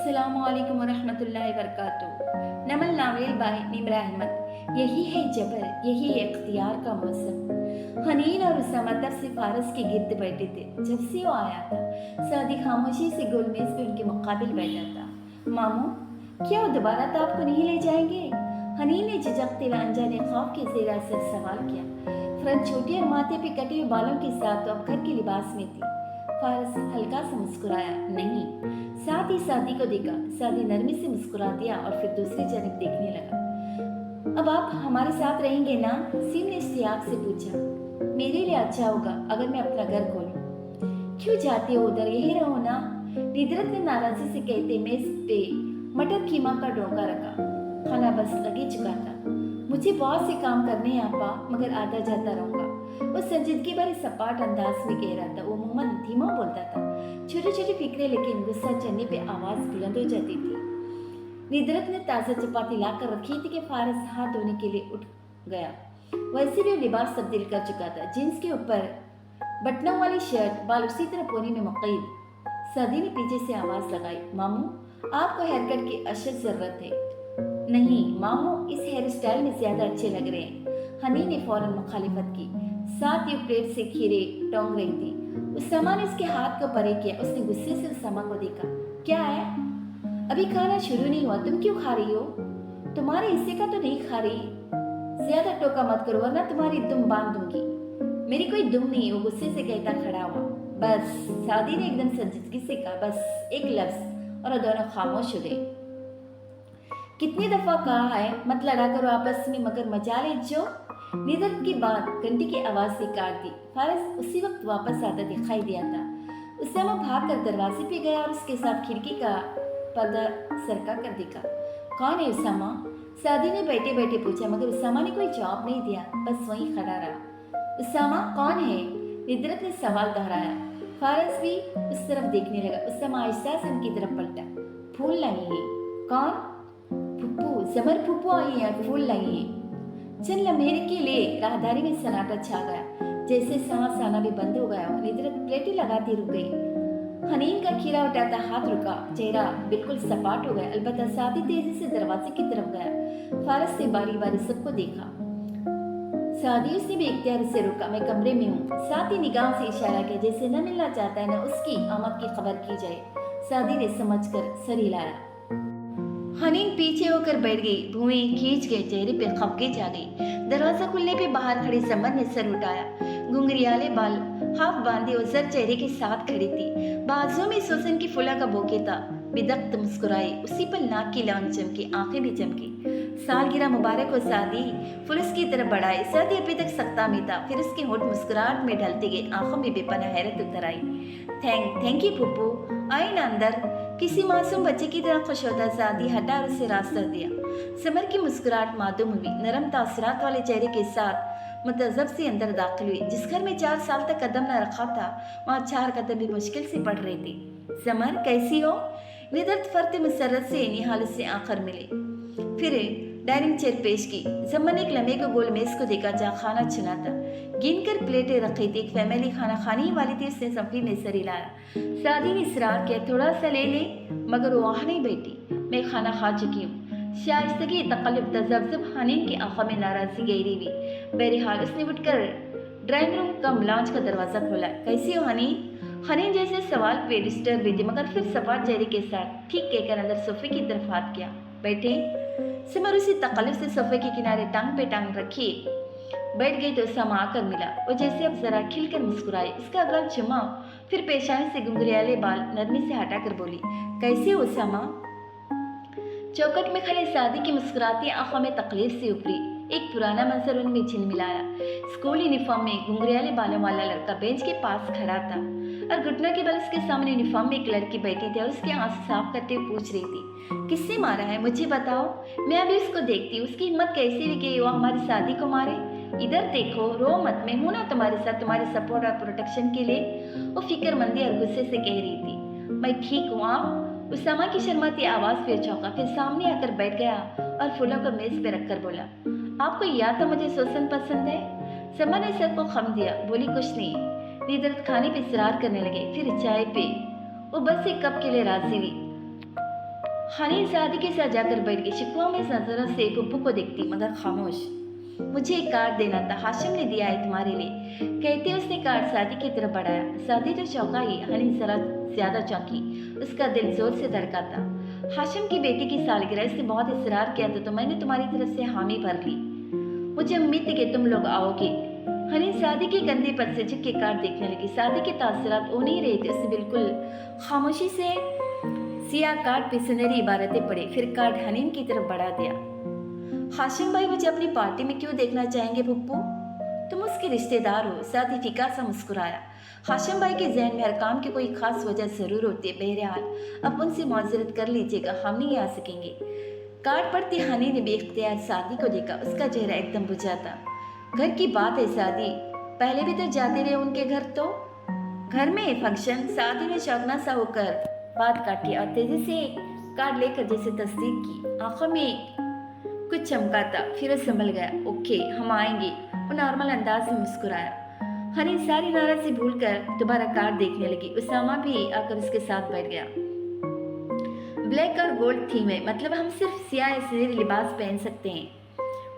अस्सलामुअलैकुम वरहमतुल्लाहि वबरकातुहू। नमल novel bye Nimra Ahmad. यही है जबर, यही है इख्तियार का मौसम। हनीन और उसामा तब से फारस के गिर्द बैठे थे जब से वो आया था। सादी खामोशी से गोलमेज पे उनके मुकाबिल बैठा था। मामू, क्या वो दोबारा तो आपको नहीं ले जाएंगे? हनीन ने झिझकते व अनजाने खौफ के ज़ेरा से सवाल किया। फ्रंट छोटी और माथे पे कटे हुए बालों के साथ तो अब घर के लिबास में थी। फारस हल्का सा मुस्कुराया। नहीं। साथ ही सादी को देखा। सादी नरमी से मुस्कुरा दिया और फिर दूसरी जानब देखने लगा। अब आप हमारे साथ रहेंगे ना? सीम ने इश्तियाक से पूछा। मेरे लिए अच्छा होगा अगर मैं अपना घर खोलूं। क्यों जाते हो उधर, यही रहो ना। निदरत ने नाराजी से कहते मेज पे मटर कीमा का डोंगा रखा। खाना बस लगे चुका था। मुझे बहुत से काम करने हैं आपा, मगर आता जाता रहूंगा। वो संजीदगी भरे सपाट अंदाज में कह रहा था। वो मुमन धीमा बोलता था। छोटी छोटी फिक्रें, लेकिन गुस्सा चढ़ने पे आवाज बुलंद हो जाती थी। निदरत ने ताज़ा चपाती लाकर रखी थी कि फारस हाथ धोने के लिए उठ गया। वैसे भी वो लिबास तब्दील कर चुका था। जींस के ऊपर बटनों वाली शर्ट, बाल उसी तरह पोनी में मुक़य्यद। सदी ने पीछे से आवाज लगाई। मामू, आपको हेयर कट की अशद जरूरत है। नहीं मामू, इस हेयर स्टाइल में ज्यादा अच्छे लग रहे हैं। हनी ने फौरन मुखालिफत की। साथ ही प्लेट से खीरे टोंग रही थी। उसामा ने उसके हाथ को परे किया। उसने गुस्से से उसामा को देखा। क्या है? अभी खाना शुरू नहीं हुआ, तुम क्यों खा रही हो? तुम्हारे हिस्से का तो नहीं खा रही। ज्यादा टोका मत करो वरना तुम्हारी दुम बांध दूंगी। मेरी कोई दुम नहीं, वो गुस्से से कहता खड़ा हुआ। बस, सादी ने एकदम संजीदगी से कहा। बस एक लफ्ज और दोनों खामोश हो गए। कितनी दफा कहा है मत लड़ा करो आपस में, मगर मजाल जो। निदरत की बात घंटी की आवाज से काट दी। फारस उसी वक्त वापस आता दिखाई दिया था। उसामा भाग कर दरवाजे पे गया और उसके साथ खिड़की का पर्दा सरका कर देखा। कौन है उसामा? सादी ने बैठे बैठे पूछा, मगर उसामा ने कोई जवाब नहीं दिया, बस वहीं खड़ा रहा। उसामा कौन है? निदरत ने सवाल दोहराया। फारस भी उस तरफ देखने लगा। उसामा आहिस्ता से उनकी तरफ पलटा। फूल लाई है। कौन? फुप्पू, समर फुप्पू आई है और फूल लाई है। चंद लम्हे के लिए राहदारी में सन्नाटा छा गया, जैसे सांस आना भी बंद हो गया। निदरत प्लेटें लगाती रुक गई। हनीन का खीरा उठाता हाथ रुका। चेहरा बिल्कुल सपाट हो गया। अलबत्ता सादी तेजी से दरवाजे की तरफ गया। फारस ने बारी बारी सबको देखा। सादी, उसने भी इख्तियार से रुका। मैं कमरे में हूँ। साथ ही निगाह से इशारा किया, जैसे न मिलना चाहता है न उसकी आमद की खबर की जाए। सादी ने समझकर सर हिलाया। हनीन पीछे होकर बैठ गई। भुएं खींच गए, चेहरे पे खफके छा गई। दरवाजा खुलने पे बाहर खड़ी समर ने सर उठाया। घुंघरियाले बाल हाफ बांधे और सर चेहरे के साथ खड़ी थी। बाजुओं में सोसन की फुला का बोके था। बिदख्त मुस्कुराई। उसी पर नाक की लांग चमकी, आंखें भी चमकी। सालगिरह मुबारक हो सादी। फुलस की तरफ बढ़ाए। सादी अभी तक सख्ता में था, फिर उसके होठ मुस्कुराहट में ढलते गए। आंखों में बेपनाह हैरत उतर आई। Thank you फुप्पू। आए ना अंदर। किसी मासूम बच्चे की तरह खुश होता सादी हटा और उसे रास्ता दिया। समर की मुस्कुराहट मादूम हुई। नरम तासरात वाले चेहरे के साथ मुतज़्ज़ब से अंदर दाखिल हुई। जिस घर में 4 साल तक कदम न रखा था, वहाँ 4 कदम भी मुश्किल से पड़ रहे थे। समर, कैसी हो? निदरत फर्त मुसर्रत से निहाल से आखिर मिले। फिर डाइनिंग चेयर पेश की। समर ने एक लम्हे को गोल मेज को देखा जहाँ खाना चुना था। गिनकर प्लेटें रखी थी। एक फैमिली खाना खाने ही वाली थी। उसने सफी में सर हिलाया। सादी ने इसरार किया, थोड़ा सा ले ले, मगर वो वहाँ नहीं बैठी। मैं खाना खा चुकी हूँ। शाइस्तगी तकल्लुफ तज़ब्ज़ुब हनीन की आंखों में नाराजगी गहरी हुई। बहरहाल उसने उठकर ड्राइंग रूम का लॉन्च का दरवाज़ा खोला। कैसी हो हनीन? हनीन जैसे सवाल पे डिस्टर्ब हुई थी, मगर फिर सपाट चेहरे के साथ ठीक कहकर अंदर सोफे की तरफ हाथ किया। बैठे। समर उसी तकल्लुफ से सोफे के किनारे टांग पे टांग रखी बैठ गई तो उसामा आकर मिला। वो जैसे अब जरा खिलकर मुस्कुराई। इसका अगला चुमा, फिर पेशानी से घुंघरियाले बाल नरमी से हटाकर बोली, कैसे हो उसामा? चौकट में खड़े सादी की मुस्कुराती आंखों में तकलीफ से उभरी। एक पुराना मंजर उनमें झिलमिलाया। स्कूल यूनिफॉर्म में घुंघरियाले बालों वाला लड़का बेंच के पास खड़ा था और घुटनों के बल उसके सामने यूनिफॉर्म में एक लड़की बैठी थी और उसके आंसू साफ करते हुए पूछ रही थी, किससे मारा है मुझे बताओ, मैं अभी उसको देखती हूँ। उसकी हिम्मत कैसी हुई कि वो हमारी सादी को मारे? इधर देखो, रो मत, मैं हूं ना तुम्हारे साथ, तुम्हारे सपोर्ट और प्रोटेक्शन के लिए। वो फिक्रमंदी और गुस्से से कह रही थी। मैं ठीक हूँ आप? उसामा की शर्माती आवाज पे चौंका, फिर सामने आकर बैठ गया और फूलों को मेज पे रखकर बोला, आपको या तो मुझे सोसन पसंद है? समर ने सर को खम दिया, बोली कुछ नहीं। निदरत खाने पे इसरार करने लगे, फिर चाय पे वो बस एक कप के लिए राजी हुई। हनी शादी के साथ जाकर बैठ गई। शिकवा में नजरों से पुप्पू को देखती मगर खामोश। मुझे एक कार्ड देना था, हाशिम ने दिया है तुम्हारे लिए, कहते उसने कार्ड शादी की तरफ बढ़ाया। शादी तो चौंका ही, हनी जरा ज्यादा चौंकी। उसका दिल जोर से धड़का था। हाशिम की बेटी की सालगिरह, इसने बहुत इसरार किया था तो मैंने तुम्हारी तरफ से हामी भर ली। मुझे उम्मीद थी कि तुम लोग आओगे। हनी शादी के कंधे पर से झुक के कार्ड देखने लगी। शादी के तासुरात हो नहीं रहे थे। उसने बिल्कुल खामोशी से सियाह कार्ड पे सुनहरी इबारतें पढ़ी, फिर कार्ड हनीन की तरफ बढ़ा दिया। हाशिम भाई मुझे अपनी पार्टी में क्यों देखना चाहेंगे पुप्पू? तुम उसके रिश्तेदार हो। साथी फीका सा मुस्कुराया। हाशिम भाई के जहन में हर काम की कोई खास वजह जरूर होती है। बहरहाल अब उनसे माजरत कर लीजिएगा, हम नहीं आ सकेंगे। कार्ड पढ़ते हनी ने बेख्तियार शादी को देखा। उसका चेहरा एकदम बुझा था। घर की बात है शादी, पहले भी तो जाते रहे उनके घर। तो घर में फंक्शन? शादी ने शौकना सा होकर बात काटी और तेजी से कार्ड लेकर जैसे तस्दीक की। आंखों में कुछ चमका था, फिर वो संभल गया। ओके हम आएंगे, वो नॉर्मल अंदाज में मुस्कुराया। हनी सारी नाराजगी भूलकर दोबारा कार्ड देखने लगी। उसामा भी आकर उसके साथ बैठ गया। ब्लैक और गोल्ड थीम है, मतलब हम सिर्फ सियाह सुनहरे लिबास पहन सकते हैं,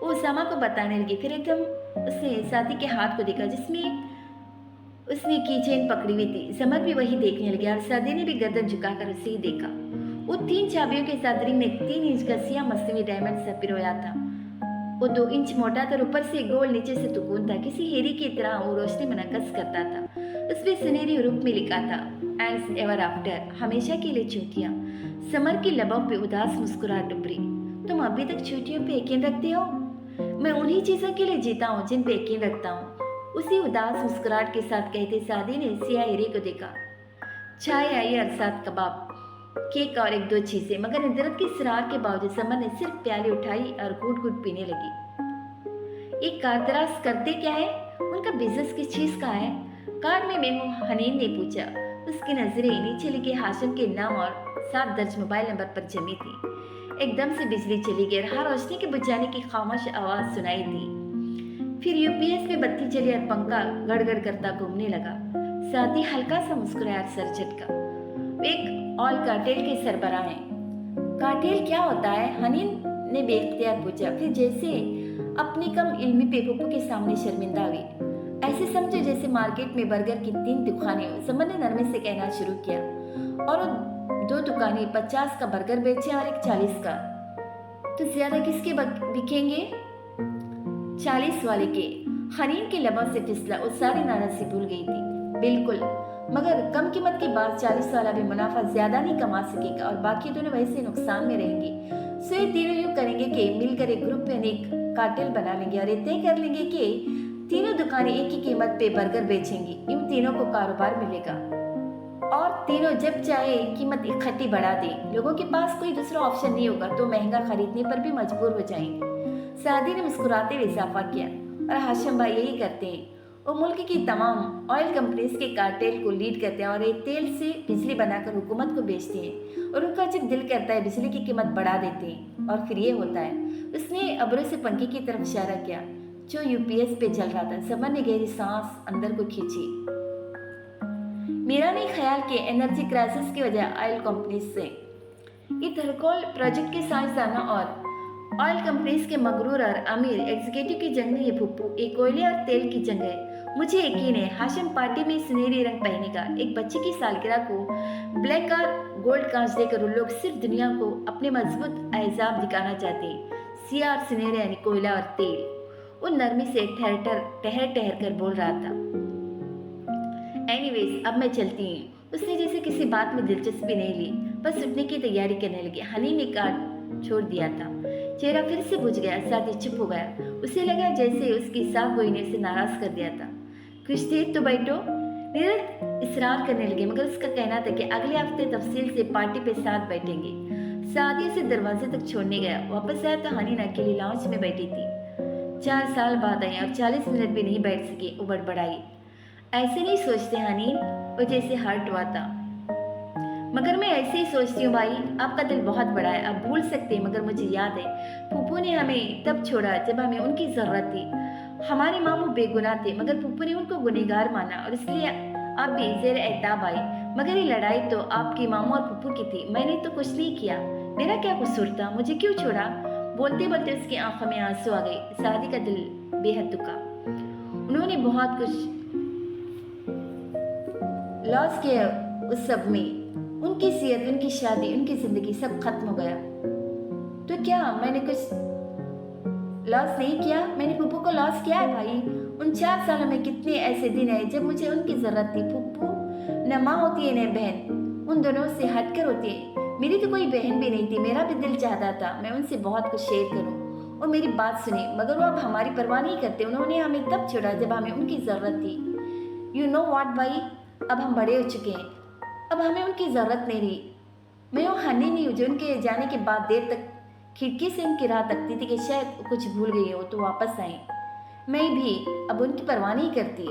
वो उसामा को बताने लगी। फिर एकदम उसने साथी के हाथ को देखा जिसमें उसने की चेन पकड़ी हुई थी। समर भी वही देखने लगी और सादी ने भी गर्दन झुकाकर उसे ही देखा। वो 3 चाबियों के साथ रिंग में 3 इंच का सिया मस्तवी डायमंड से पिरोया था। वो 2 इंच मोटा था, ऊपर से गोल, नीचे से तुकून था। किसी हीरे की तरह वो रोशनी में नकस करता था। उसमें सुनहरी रूप में लिखा था एंड एवर आफ्टर, हमेशा के लिए छुट्टियां। समर की लबों पे उदास मुस्कुराहट उभरी। तुम अभी तक छुट्टियों पे यकीन रखते हो? मैं उन्हीं चीजों के लिए जीता हूँ जिन पे यकीन रखता हूँ, उसी उदास मुस्कुराहट के साथ कहते सादी ने सिया हीरे को देखा। चाय आई और साथ कबाब, केक और 1-2 चीजें, मगर निद्रत की सरार के बावजूद समर ने सिर्फ प्याली उठाई और घूट घूट पीने लगी। एक कारदराज करते क्या है? उनका बिजनेस किस चीज का है? कार्ड में मेमो हनीन ने पूछा। उसकी नजरें नीचे लिखे हाशिम के नाम और 7 दर्ज मोबाइल नंबर पर जमी थी। एकदम से बिजली चली गई और हर रोशनी के बुझाने की खामोश आवाज सुनाई दी। फिर यूपीएस में बत्ती चली और पंखा गड़गड़ करता घूमने लगा। साथी हल्का सा मुस्कुराया, सर झटका। एक ऑल कार्टेल के सरबराह हैं। कार्टेल क्या होता है? हनीन ने बेख्तियार पूछा। फिर जैसे अपनी कम इल्मी पे पुप्पू के सामने शर्मिंदा हुई। ऐसे समझो जैसे मार्केट में बर्गर की 3 दुकानें हो। समर ने नरमे से कहना शुरू किया। और 2 दुकानें 50 का बर्गर बेचे और एक 40 का। तो ज्यादा किसके बिकेंगे? 40 वाले के। हनीन के लबों से फिसला। वो सारी नाराजगी भूल गई थी। बिल्कुल, मगर कम कीमत के बाद 40 वाला भी मुनाफा ज्यादा नहीं कमा सकेगा और बाकी दोनों वैसे नुकसान में रहेंगे। सो ये तीनों यूँ करेंगे कि मिलकर एक ग्रुप में एक कार्टेल बना लेंगे और ये तय कर लेंगे कि तीनों दुकानें एक ही कीमत पे बर्गर बेचेंगी। इन तीनों को कारोबार मिलेगा और तीनों जब चाहे कीमत इकट्ठी बढ़ा दें। लोगों के पास कोई दूसरा ऑप्शन नहीं होगा तो महंगा खरीदने पर भी मजबूर हो जाएंगे। सादी ने मुस्कुराते हुए इजाफा किया। और हाशिम भाई यही करते हैं। वो मुल्क की तमाम ऑयल कंपनीज के कार्टेल को लीड करते हैं और ये तेल से बिजली बनाकर हुकूमत को बेचते हैं और उनका जब दिल करता है बिजली की कीमत बढ़ा देते हैं और फिर ये होता है। उसने अब्रों से पंखे की तरफ इशारा किया जो यूपीएस पे चल रहा था। समर ने गहरी सांस अंदर को खींची। मेरा नहीं ख्याल कि एनर्जी क्राइसिस की वजह ऑयल कंपनीज से, ये थर्कोल प्रोजेक्ट के साइंसदानों और ऑयल कंपनीज के मगरूर और अमीर एग्जीक्यूटिव की जंग नहीं है पुप्पू, एक कोयले और तेल की जंग है। मुझे यकीन है हाशिम पार्टी में सुनहरी रंग पहनेगा। एक बच्चे की सालगिरह को ब्लैक और गोल्ड कांच देकर उन लोग सिर्फ दुनिया को अपने मजबूत एहजाब दिखाना चाहते हैं। सिया और सुनहरे यानी कोयला और तेल। वो नरमी से ठहर कर बोल रहा था। एनीवेज अब मैं चलती हूँ। उसने जैसे किसी बात में दिलचस्पी नहीं ली, बस उठने की तैयारी करने लगी। हनी ने कार्ड छोड़ दिया था। चेहरा फिर से बुझ गया, साथ ही चुप हो गया। उसे लगा जैसे उसकी साफ गोई ने उसे नाराज कर दिया था। कुछ देर तो बैठो, नीरज इसरार करने लगे, मगर उसका कहना था कि अगले हफ्ते तफसील से पार्टी पे साथ बैठेंगे। सादी से दरवाजे तक छोड़ने गया। वापस आया तो हनी अकेली लाउंज में बैठी थी। 4 साल बाद आई और 40 मिनट भी नहीं बैठ सकी। वो बड़बड़ाई, ऐसे नहीं सोचते हनी, वो जैसे हर्ट हुआ था। मगर मैं ऐसे ही सोचती हूँ भाई, आपका दिल बहुत बड़ा है, आप भूल सकते हैं। मगर मुझे याद है पुप्पू ने हमें तब छोड़ा जब हमें उनकी ज़रूरत थी। हमारे मामू बेगुनाह थे मगर पुप्पू ने उनको गुनहगार माना और इसलिए आप भी ज़ेर एहताब आई, मगर ये लड़ाई तो आपकी मामू और पुप्पू की थी, मैंने तो कुछ नहीं किया, मेरा क्या कसूर था, मुझे क्यों छोड़ा? बोलते बोलते उसकी आंखों में आंसू आ गए। सादी का दिल बेहद दुखा। उन्होंने बहुत कुछ लॉस किया उस सब में, उनकी सेहत, उनकी शादी, उनकी जिंदगी सब खत्म हो गया। तो क्या मैंने कुछ लॉस नहीं किया? मैंने पुप्पू को लॉस किया है भाई। उन 4 सालों में कितने ऐसे दिन हैं जब मुझे उनकी जरूरत थी। पुप्पू न माँ होती है न बहन, उन दोनों से हटकर होती है। मेरी तो कोई बहन भी नहीं थी। मेरा भी दिल चाहता था मैं उनसे बहुत कुछ शेयर करूं और मेरी बात सुने, मगर वो अब हमारी परवाह नहीं करते। उन्होंने हमें तब छोड़ा जब हमें उनकी जरूरत थी। यू नो व्हाट भाई, अब हम बड़े हो चुके हैं, अब हमें उनकी ज़रूरत नहीं रही। मैं वो हनी नहीं हूँ जो उनके जाने के बाद देर तक खिड़की से उनकी राह तकती थी कि शायद कुछ भूल गई हो तो वापस आए। मैं भी अब उनकी परवाह नहीं करती।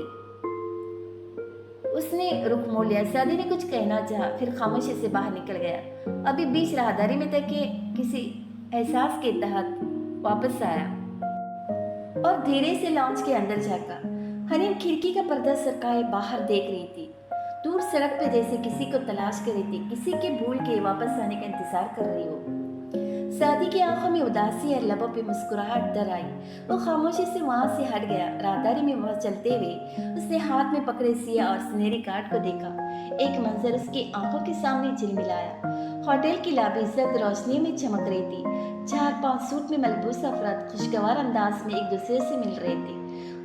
उसने रुख मोड़ लिया। सादी ने कुछ कहना चाहा, फिर खामोशी से बाहर निकल गया। अभी बीच राहदारी में तक के किसी एहसास के तहत वापस आया और धीरे से लॉन्च के अंदर झांका। हनीन खिड़की का पर्दा सरकाए बाहर देख रही थी। दूर सड़क पे जैसे किसी को तलाश कर रही थी, किसी के भूल के वापस आने का इंतजार कर रही हो। सादी की आंखों में उदासी और लबों पे मुस्कुराहट दर आई। वो खामोशी से वहां से हट गया। राहदारी में वह चलते हुए उसने हाथ में पकड़े सिया और सुनहरी कार्ड को देखा। एक मंजर उसकी आंखों के सामने झिलमिलाया। होटल की लॉबी जर्द रोशनी में चमक रही थी। 4-5 सूट में मलबूस अफराद खुशगवार अंदाज में एक दूसरे से मिल रहे थे।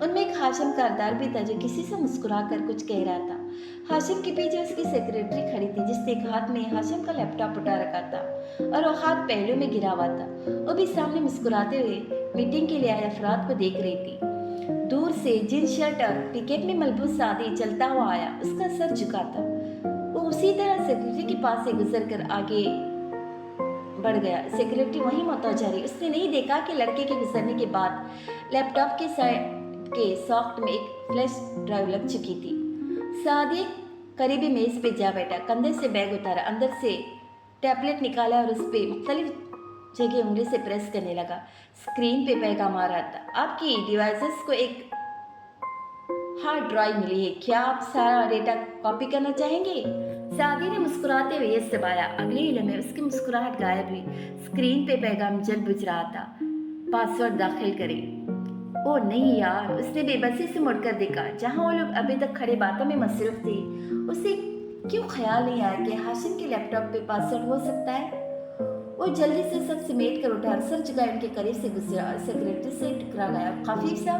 उनमें एक हाशिम कारदार भी था जो किसी से मुस्कुराकर कुछ कह रहा था। हाशिम के पीछे उसकी सेक्रेटरी खड़ी थी जिसने एक हाथ में हाशिम का लैपटॉप उठा रखा था और वो हाथ पहलू में गिरा हुआ था। वो भी सामने मुस्कुराते हुए मीटिंग के लिए आए अफराद को देख रही थी। दूर से जींस शर्ट और पिकेट में मलबूस सादी चलता हुआ आया। उसका सर झुका था। वो उसी तरह सेक्रेटरी के पास से गुजर कर आगे बढ़ गया। सेक्रेटरी वहीं मुतवज्जा रही। उसने नहीं देखा कि लड़के के गुजरने के बाद लैपटॉप के साइड के सॉफ्ट में एक फ्लैश ड्राइव लग चुकी थी। सादी करीबी मेज पे जा बैठा, कंधे से बैग उतारा, अंदर से टैबलेट निकाला और उस पे मुख्तलिफ जगह उंगली से प्रेस करने लगा। स्क्रीन पे पैगाम आ रहा था, आपकी डिवाइसेस को एक हार्ड ड्राइव मिली है, क्या आप सारा डेटा कॉपी करना चाहेंगे? सादी ने मुस्कुराते हुए यस दबाया। अगले ही लम्हे उसकी मुस्कुराहट गायब हुई। स्क्रीन पे पैगाम जल बुझ रहा था, पासवर्ड दाखिल करें। ओ नहीं यार, उसने बेबसी से मुड़कर देखा। जहां वो लोग अभी तक खड़े बातों में मसरूफ थे, उसे क्यों ख्याल नहीं आया कि हाशिम के लैपटॉप पे पासवर्ड हो सकता है। वो जल्दी से सब समेट कर उठा, सर झुकाए उनके करीब से गुजरा और सेक्रेटरी से टकरा गया। खफीफ सा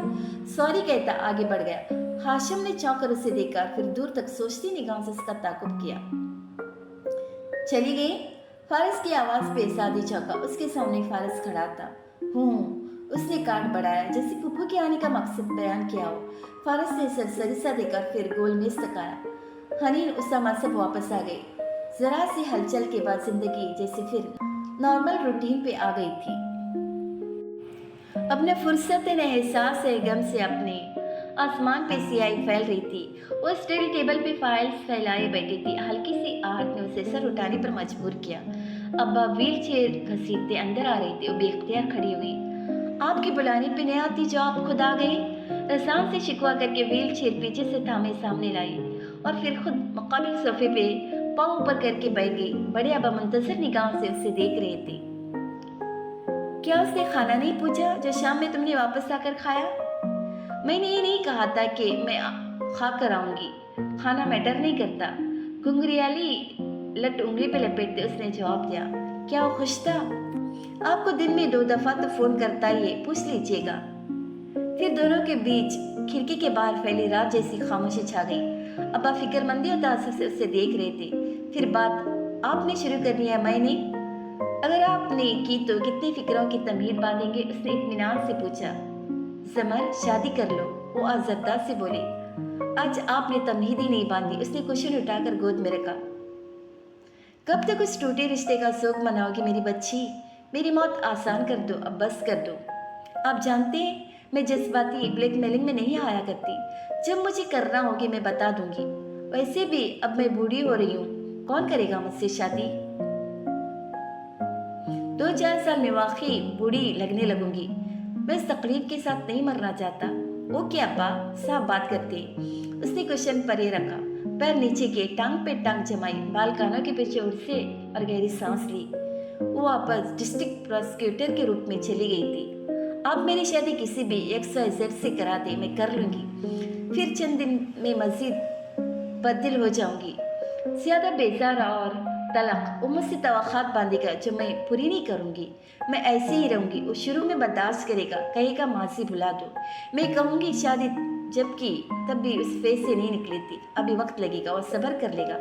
सॉरी कहता आगे बढ़ गया। हाशिम ने चौंक कर उसे देखा, फिर दूर तक सोचती निगाह से उसका ताकुब किया। चली गई? फारिस की आवाज पे सादी चौंका। उसके सामने फारिस खड़ा था। उसने कार्ड बढ़ाया जैसे पुप्पू के आने का मकसद बयान किया हो। फारिस ने सरसरी सा देकर फिर गोल मेज तक आया। हनीन उसामा सब वापस आ गई। जरा सी हलचल के बाद जिंदगी जैसे फिर नॉर्मल रूटीन पे आ गई थी। अपने फुर्सत न एहसास है गम से अपने आसमान पे सियाही फैल रही थी। वो स्टडी टेबल पे फाइल्स फैलाए बैठी थी। हल्की सी आहट ने उसे सर उठाने पर मजबूर किया। अब्बा व्हील चेयर घसीटते अंदर आ रही थी। वो बेख्तियार खड़ी हुई। आपके बुलाने पे नहीं आती जो आप खुद आ गए? रसान से शिकवा करके व्हील चेयर पीछे से थामे सामने लाई और फिर खुद मुकाबिल सोफे पे पाँव ऊपर करके बैठ गई। बड़े अब्बा मुंतजर निगाह से उसे देख रहे थे। क्या उसने खाना नहीं पूछा जो शाम में तुमने वापस आकर खाया? मैंने ये नहीं कहा था कि मैं खा कर आऊंगी, खाना मैटर नहीं करता। घुंघरियाली लट उंगली पे लपेटते उसने जवाब दिया। क्या वो खुश था? आपको दिन में 2 दफा तो फोन करता ही है, पूछ लीजिएगा। फिर दोनों के बीच खिड़की के बाहर फैली रात जैसी खामोशी छा गई। अब्बा फिक्रमंदी और तासुर से उसे देख रहे थे। फिर बात आपने शुरू करनी है मैंने? अगर आपने की तो कितनी फिक्रों की तमहीद बांधेंगे? उसने इत्मीनान से पूछा। समर शादी कर लो, वो आज़रदा से बोली। आज आपने तमहीद ही नहीं बांधी। उसने कुशन उठाकर गोद में रखा। कब तक उस टूटे रिश्ते का शोक मनाओगी मेरी बच्ची? मेरी मौत आसान कर दो, अब बस कर दो। आप जानते हैं मैं जज्बाती ब्लैकमेलिंग में नहीं आया करती। जब मुझे करना होगी मैं बता दूंगी। वैसे भी अब मैं बूढ़ी हो रही हूँ, कौन करेगा मुझसे शादी? 2-4 साल में वाकई बूढ़ी लगने लगूंगी। मैं इस तकलीफ के साथ नहीं मरना चाहता। ओके अब्बा, साफ बात करते। उसने क्वेश्चन परे रखा। पैर नीचे किए, टांग पे टांग जमाई, बाल कानों के पीछे उड़से और गहरी सांस ली। वो वापस डिस्ट्रिक्ट प्रोसिक्यूटर के रूप में चली गई थी। आप मेरी शादी किसी भी XYZ से करा दे, मैं कर लूँगी। फिर चंद दिन में मजीद बददिल हो जाऊंगी। ज़्यादा बेजार और तलाक वो मुझसे तवक्कात बांधेगा जो मैं पूरी नहीं करूँगी। मैं ऐसे ही रहूँगी। वो शुरू में बर्दाश्त करेगा, कहेगा मासी भुला दो। मैं कहूँगी शादी जबकि तब भी उस फेस से नहीं निकली थी। अभी वक्त लगेगा, वो सब्र कर लेगा,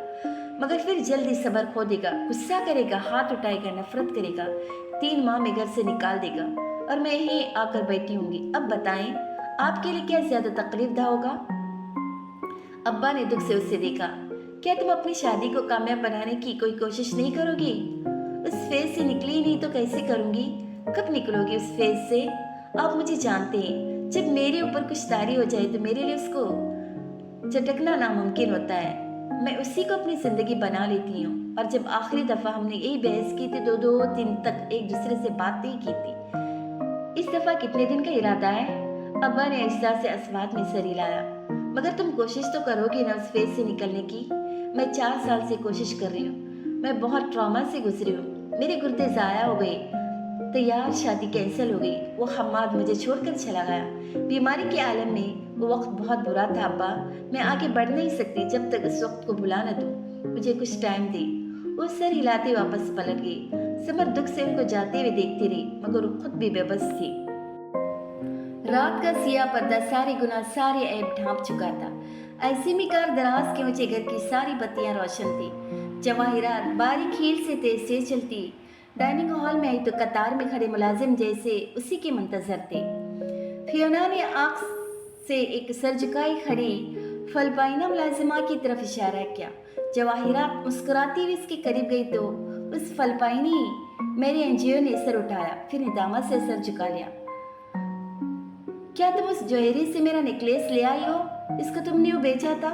मगर फिर जल्दी सब्र खो देगा। गुस्सा करेगा, हाथ उठाएगा, नफरत करेगा, 3 माह में घर से निकाल देगा और मैं यहीं आकर बैठी होंगी। अब बताएं, आपके लिए क्या ज्यादा तकलीफदा होगा? अब्बा ने दुख से उसे देखा। क्या तुम अपनी शादी को कामयाब बनाने की कोई कोशिश नहीं करोगी? उस फेज से निकली नहीं तो कैसे करूंगी? कब निकलोगी उस फेज से? आप मुझे जानते हैं, जब मेरे ऊपर कुछ तारी हो जाए तो मेरे लिए उसको झटकना नामुमकिन होता है। मैं उसी को अपनी जिंदगी बना लेती हूँ। और जब आखिरी दफा हमने यही बहस की थी तो 2 दिन तक एक दूसरे से बात नहीं की थी। इस दफा कितने दिन का इरादा है? अब्बा ने आहिस्ता से अस्वाद में सर हिलाया। मगर तुम कोशिश तो करोगी ना उस फेज से निकलने की? मैं 4 साल से कोशिश कर रही हूँ। मैं बहुत ट्रॉमा से गुजरी हूँ। मेरे गुर्दे ज़ाया हो गए, तैयार शादी कैंसिल हो गई। वो हम्माद मुझे छोड़कर चला गया। बीमारी के आलम में वो वक्त बहुत बुरा था अब्बा। मैं आगे बढ़ नहीं सकती जब तक उस वक्त को भुला न दूँ। मुझे कुछ टाइम दे। वो सर हिलाते वापस पलट गई। समर दुख से उनको जाते हुए देखती रही, मगर वो खुद भी बेबस थी। रात का सिया पर्दा सारे गुनाह, सारे ऐब ढांप चुका था। ऐसे में कार दराज के ऊंचे घर की सारी बत्तियां रोशन थी। जवाहिरात बारीक हील से तेज तेज चलती डाइनिंग हॉल में आई तो कतार में खड़े मुलाजिम जैसे उसी के मुंतजर थे। फियोना ने आंख से एक सर झुकाई खड़ी फलपाइना मुलाजिमा की तरफ इशारा किया। जवाहिरात मुस्कुराती हुई इसके करीब गई तो उस फलपाइनी मेरी एनजीओ ने सर उठाया, फिर निदामत से सर झुका लिया। क्या तुम उस ज्वेलरी से मेरा नेकलेस ले आई हो? इसको तुमने वो बेचा था?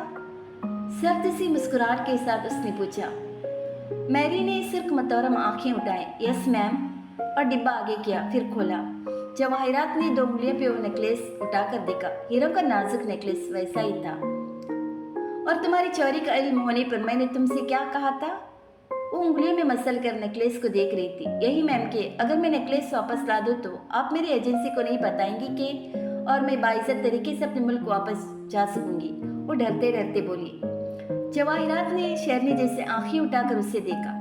सर्द सी मुस्कुराहट के साथ उसने पूछा। मैरी ने सिर्फ मतौरम आंखें उठाई। यस मैम, और डिब्बा आगे किया, फिर खोला। जवाहिरात ने 2 उंगलियों पे वो नेकलेस उठाकर देखा। हीरो का नाजुक नेकलेस वैसा ही था। और तुम्हारी चोरी का इल्म होने पर मैंने तुमसे क्या कहा था? वो उंगलियों में मसल कर नेकलेस को देख रही थी। यही मैम के अगर मैं नेकलेस वापस ला दूँ तो आप मेरी एजेंसी को नहीं बताएंगी कि और मैं बाइज्जत तरीके से अपने मुल्क वापस जा सकूंगी। वो डरते डरते बोली। जवाहिरात ने शेरनी जैसे आंखें उठाकर उसे देखा।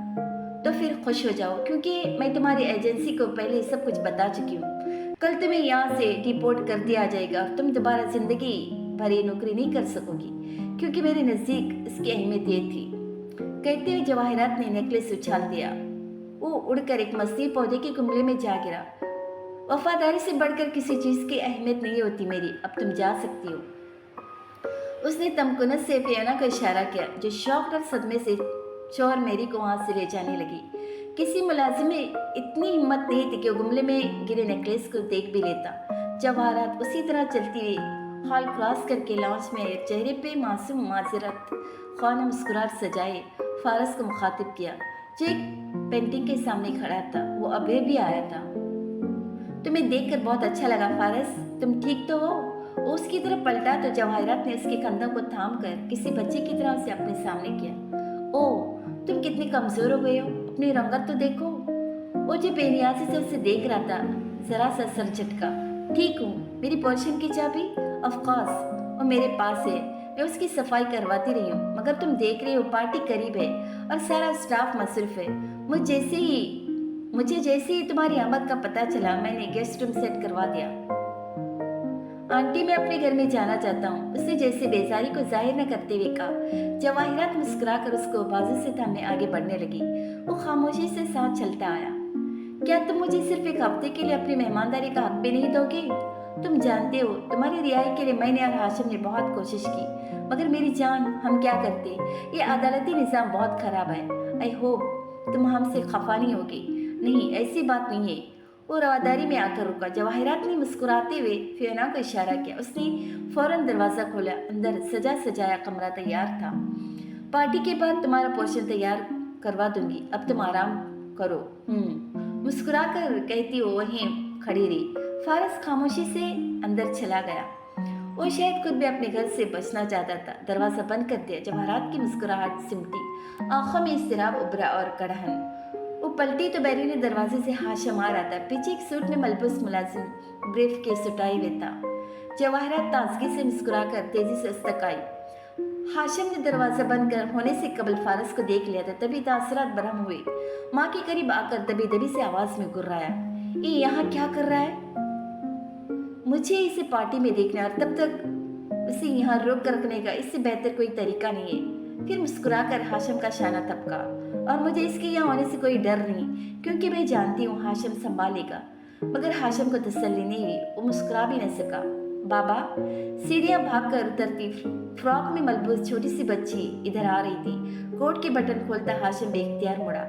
तो फिर खुश हो जाओ, क्योंकि मैं तुम्हारी एजेंसी को पहले सब कुछ बता चुकी हूँ। कल तुम्हें यहाँ से डिपोर्ट कर दिया जाएगा और तुम दोबारा जिंदगी भर ये नौकरी नहीं कर सकोगी, क्योंकि मेरे नज़दीक इसकी अहमियत ये थी। कहते हुए जवाहिरात ने नेकलेस उछाल दिया। वो उड़कर एक मसीह पौधे के कुंबले में जा गिरा। वफादारी से बढ़कर किसी चीज़ की अहमियत नहीं होती मेरी, अब तुम जा सकती हो। उसने तमकुनत से फियोना को इशारा किया, जो शौक और सदमे से शोहर मेरी को वहाँ से ले जाने लगी। किसी मुलाजिम में इतनी हिम्मत नहीं थी कि वो गुमले में गिरे नेकलेस को देख भी लेता। जवाहरात उसी तरह चलती हुई हॉल क्रॉस करके लॉन्च में चेहरे पे मासूम माजरत खाना मुस्कुराहट सजाए फारस को मुखातिब किया, जो एक पेंटिंग के सामने खड़ा था। वो अभी भी आया था। तुम्हें देखकर बहुत अच्छा लगा फारस, तुम ठीक तो हो? उसकी तरफ पलटा तो जवाहिरात ने उसके कंधों को थाम कर किसी बच्चे की तरह उसे अपने सामने किया। ओह, तुम कितने कमजोर हो गए हो, अपनी रंगत तो देखो। वो जो बेनियाजी से उसे देख रहा था, जरा सा सर झटका। ठीक हूँ, मेरी पोर्शन की चाबी ऑफकोर्स वो मेरे पास है, मैं उसकी सफाई करवाती रही हूँ। मगर तुम देख रहे हो पार्टी करीब है और सारा स्टाफ मसरूफ है। मुझे जैसे ही तुम्हारी आमद का पता चला, मैंने गेस्ट रूम सेट करवा दिया। आंटी, मैं अपने घर में जाना चाहता हूँ, उसने जैसे बेजारी को जाहिर न करते हुए कहा। जवाहिरात मुस्कुराकर उसको बाजू से थामे आगे बढ़ने लगी। वो खामोशी से साथ चलता आया। क्या तुम मुझे सिर्फ एक हफ्ते के लिए अपनी मेहमानदारी का हक भी नहीं दोगे? तुम जानते हो, तुम्हारी रिहाई के लिए मैंने और हाशिम ने बहुत कोशिश की, मगर मेरी जान, हम क्या करते? ये अदालती निज़ाम बहुत खराब है। आई होप तुम हमसे खफा नहीं होगी। नहीं, ऐसी बात नहीं है। वो रवादारी में आकर रुका। जवाहिरात ने मुस्कुराते हुए फियोना को इशारा किया। उसने फौरन दरवाज़ा खोला। अंदर सजा सजाया कमरा तैयार था। पार्टी के बाद तुम्हारा पोर्शन तैयार करवा दूंगी, अब तुम आराम करो। मुस्कुराकर कहती वो वहीं खड़ी रही। फारस खामोशी से अंदर चला गया। वो शायद खुद भी अपने घर से बचना चाहता था। दरवाज़ा बंद कर दिया। जवाहरात की मुस्कुराहट सिमटी, आंखों में इज़्तिराब उभरा और कड़हन। वो पलटी तो बैरी ने दरवाजे से हाशम आ रहा था। पीछे एक सूट में मलबूस मुलाजिम ब्रीफ केस उठाए हुए था। जवाहरात ताजगी से मुस्कुराकर तेजी से उस तक आई। हाशिम ने दरवाजा बंद कर होने से कबल फारस को देख लिया था। तभी तासरात बरहम हुए। माँ के करीब आकर दबी दबी से आवाज में गुर्राया, ये यहाँ क्या कर रहा है? मुझे इसे पार्टी में देखना और तब तक उसे यहाँ रोक कर रखने का इससे बेहतर कोई तरीका नहीं है। फिर मुस्कुराकर हाशिम का शाना थपका, और मुझे इसके यहाँ होने से कोई डर नहीं, क्योंकि मैं जानती हूँ हाशिम संभालेगा। मगर हाशिम को तसल्ली नहीं हुई। वो मुस्कुरा भी न सका। बाबा, सीढ़ियाँ भागकर उतरती फ्रॉक में मलबूस छोटी सी बच्ची इधर आ रही थी। कोट के बटन खोलता हाशिम बेख्तियार मुड़ा।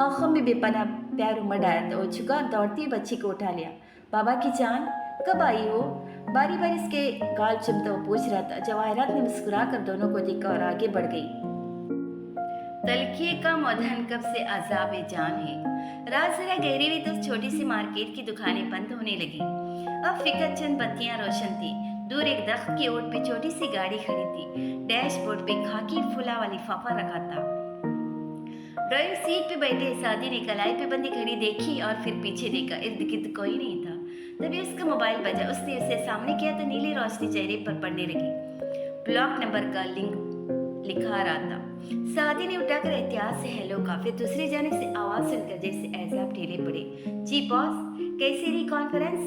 आंखों में बेपनाह प्यार उमड़ आया तो वो झुका, दौड़ती बच्ची को उठा लिया। बाबा की जान, कब आई हो? बारी बारी इसके गाल चुमता वो पूछ रहा था। जवाहरात ने मुस्कुरा कर दोनों को देखा और आगे बढ़ गई। तलखिए का मौधन कब से अजाब जान है। रात जरा गहरी हुई तो छोटी सी मार्केट की दुकानें बंद होने लगी। अब फिकर चंद बत्तियां रोशन थी। दूर एक दरख्त की ओट पे छोटी सी गाड़ी खड़ी थी। डैशबोर्ड पे खाकी फूला वाली लिफाफा रखा था। ड्राइविंग सीट पे बैठे सादी ने कलाई पे बंदी घड़ी देखी और फिर पीछे देखा। इर्द गिर्द कोई नहीं था। तभी उसका मोबाइल बजा। उसने उसे सामने किया तो नीली रोशनी चेहरे पर पड़ने लगी। ब्लॉक नंबर का लिंक लिखा रहा था। सादी ने उठाकर एहतियात से हेलो कहा, फिर दूसरी जानिब से आवाज सुनकर जैसे एहसाब ढीले पड़े। जी बॉस, कैसी रही कॉन्फ्रेंस?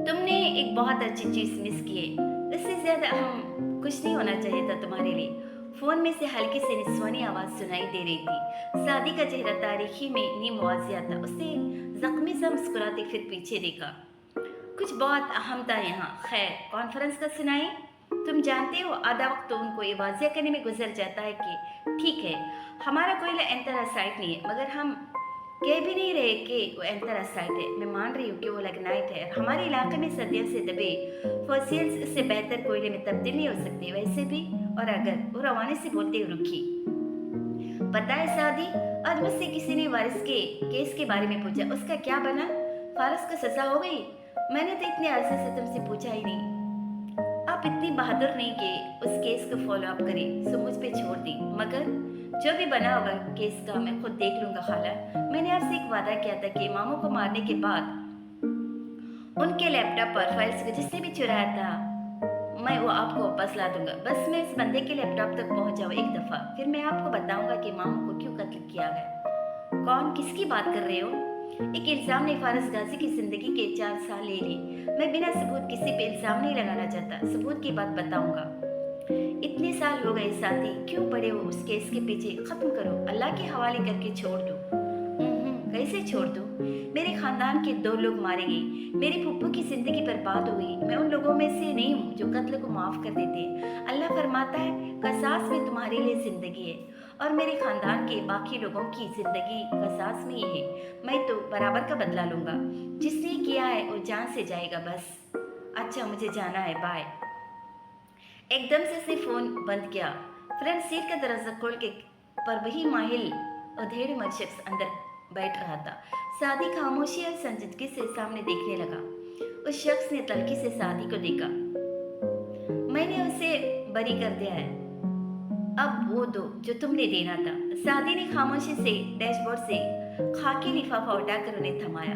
तुमने एक बहुत अच्छी चीज मिस की है। इससे ज्यादा अहम कुछ नहीं होना चाहिए था तुम्हारे लिए। फोन में से हल्की से निस्वानी आवाज सुनाई दे रही थी। सादी का चेहरा तारीखी में नीम वाजिया था। उसने जख्मी सा मुस्कुराते फिर पीछे देखा। कुछ बहुत अहम था यहाँ। खैर, कॉन्फ्रेंस का सुनाई। तुम जानते हो, आधा वक्त तो उनको ये वाजिया करने में गुजर जाता है कि ठीक है, हमारा कोयला एंथ्रासाइट नहीं है, मगर हम कह भी नहीं रहे कि वो एंथ्रासाइट है। मैं मान रही हूँ कि वो लिग्नाइट है। हमारे इलाके में सदियों से दबे फॉसिल्स इससे बेहतर कोयले में तब्दील नहीं हो सकते। वैसे भी, और अगर वो रवाने से बोलते हुए रुकी, पता है सादी, आज मुझसे किसी ने वारिस के केस के बारे में पूछा। उसका क्या बना? फारस को सजा हो गई? मैंने तो इतने अरसे से तुमसे पूछा ही नहीं। आप इतनी बहादुर नहीं कि उस केस को फॉलो अप करें, सो मुझ पे छोड़ दी। मगर जो भी बना होगा केस का मैं खुद देख लूंगा। खाला, मैंने आपसे एक वादा किया था कि मामू को मारने के बाद उनके लैपटॉप पर फाइल्स को जिसने भी चुराया था मैं वो आपको वापस ला दूंगा। बस मैं इस बंदे के लैपटॉप तक पहुंच जाऊँ एक दफा, फिर मैं आपको बताऊंगा कि मामू को क्यों कत्ल किया गया। कौन, किसकी बात कर रहे हो? एक इल्जाम ने फारस गाजी की जिंदगी के 4 साल ले लिए। मैं बिना सबूत किसी पे इल्जाम नहीं लगाना चाहता। सबूत की बात बताऊंगा। इतने साल हो गए साथी, क्यों पड़े हो उस केस के पीछे? खत्म करो, अल्लाह के हवाले करके छोड़ दो। कैसे छोड़ दो? मेरे खानदान के 2 लोग मारे गए। मेरी फुप्पू की जिंदगी बर्बाद हो गई। मैं उन लोगों में से नहीं हूँ जो कत्ल को माफ कर देते हैं। अल्लाह फरमाता है, कसास में तुम्हारे लिए जिंदगी है और मेरे खानदान के बाकी लोगों की जिंदगी कसास में ही है। मैं तो बराबर का बदला लूंगा। जिसने किया है वो जान से जाएगा। बस अच्छा, मुझे जाना है, बाय। एकदम से उसने फोन बंद किया। फ्रंट सीट का दरवाजा खोल के पर वही माहिल अधेड़ मर्द शख्स अंदर बैठ रहा था। सादी खामोशी और संजीदगी से सामने देखने लगा। उस शख्स ने तलखी से सादी को देखा। मैंने उसे बरी कर दिया है, अब वो दो जो तुमने देना था। सादी ने खामोशी से डैशबोर्ड से खाकी लिफाफा उठाकर उन्हें थमाया।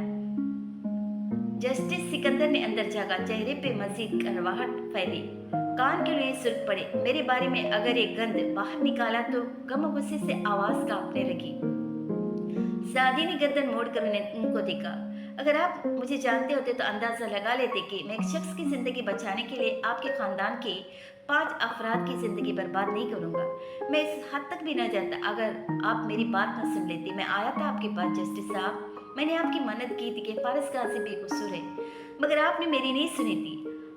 जस्टिस सिकंदर ने अंदर झांका। चेहरे पे मजीद कड़वाहट फैली, कान के लिए सुर्ख पड़े। मेरे बारे में अगर एक गंध बाहर निकाला तो गम गुस्से से आवाज कांपने लगी। सादी ने गर्दन मोड़कर उनको देखा। अगर आप मुझे जानते होते तो अंदाजा लगा लेते कि मैं एक शख्स की जिंदगी बचाने के लिए आपके खानदान के 5 अफराद की जिंदगी बर्बाद नहीं करूंगा। मैं इस हद तक भी न जाता अगर आप मेरी बात न सुन लेते। मैं आया था आपके पास जस्टिस साहब। मैंने आपकी मन्नत की थी कि फारस गाजी बेकसूर है, मगर आपने मेरी नहीं सुनी थी।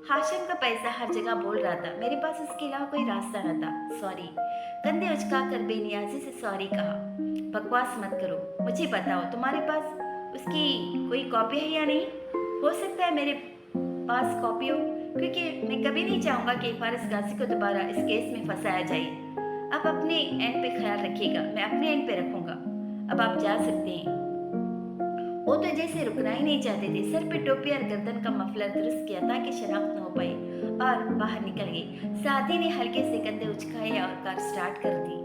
हाशिम का पैसा हर जगह बोल रहा था। मेरे पास इसके अलावा कोई रास्ता न था। सॉरी। कंधे उचका कर बेनियाजी से सॉरी कहा। बकवास मत करो, मुझे बताओ तुम्हारे पास उसकी कोई कॉपी है या नहीं? हो सकता है मेरे पास कॉपी हो, क्योंकि मैं कभी नहीं चाहूंगा कि फारिस गाजी को दोबारा इस केस में फंसाया जाए। आप अपने एंड पे ख्याल रखिएगा, मैं अपने एंड पे रखूंगा। अब आप जा सकते हैं। वो तो जैसे रुकना ही नहीं चाहते थे। सर पे टोपी और गर्दन का मफलर दुरुस्त किया ताकि शनाख्त न हो पाए और बाहर निकल गए। साथी ने हल्के से कंधे उचकाए और कार स्टार्ट कर दी।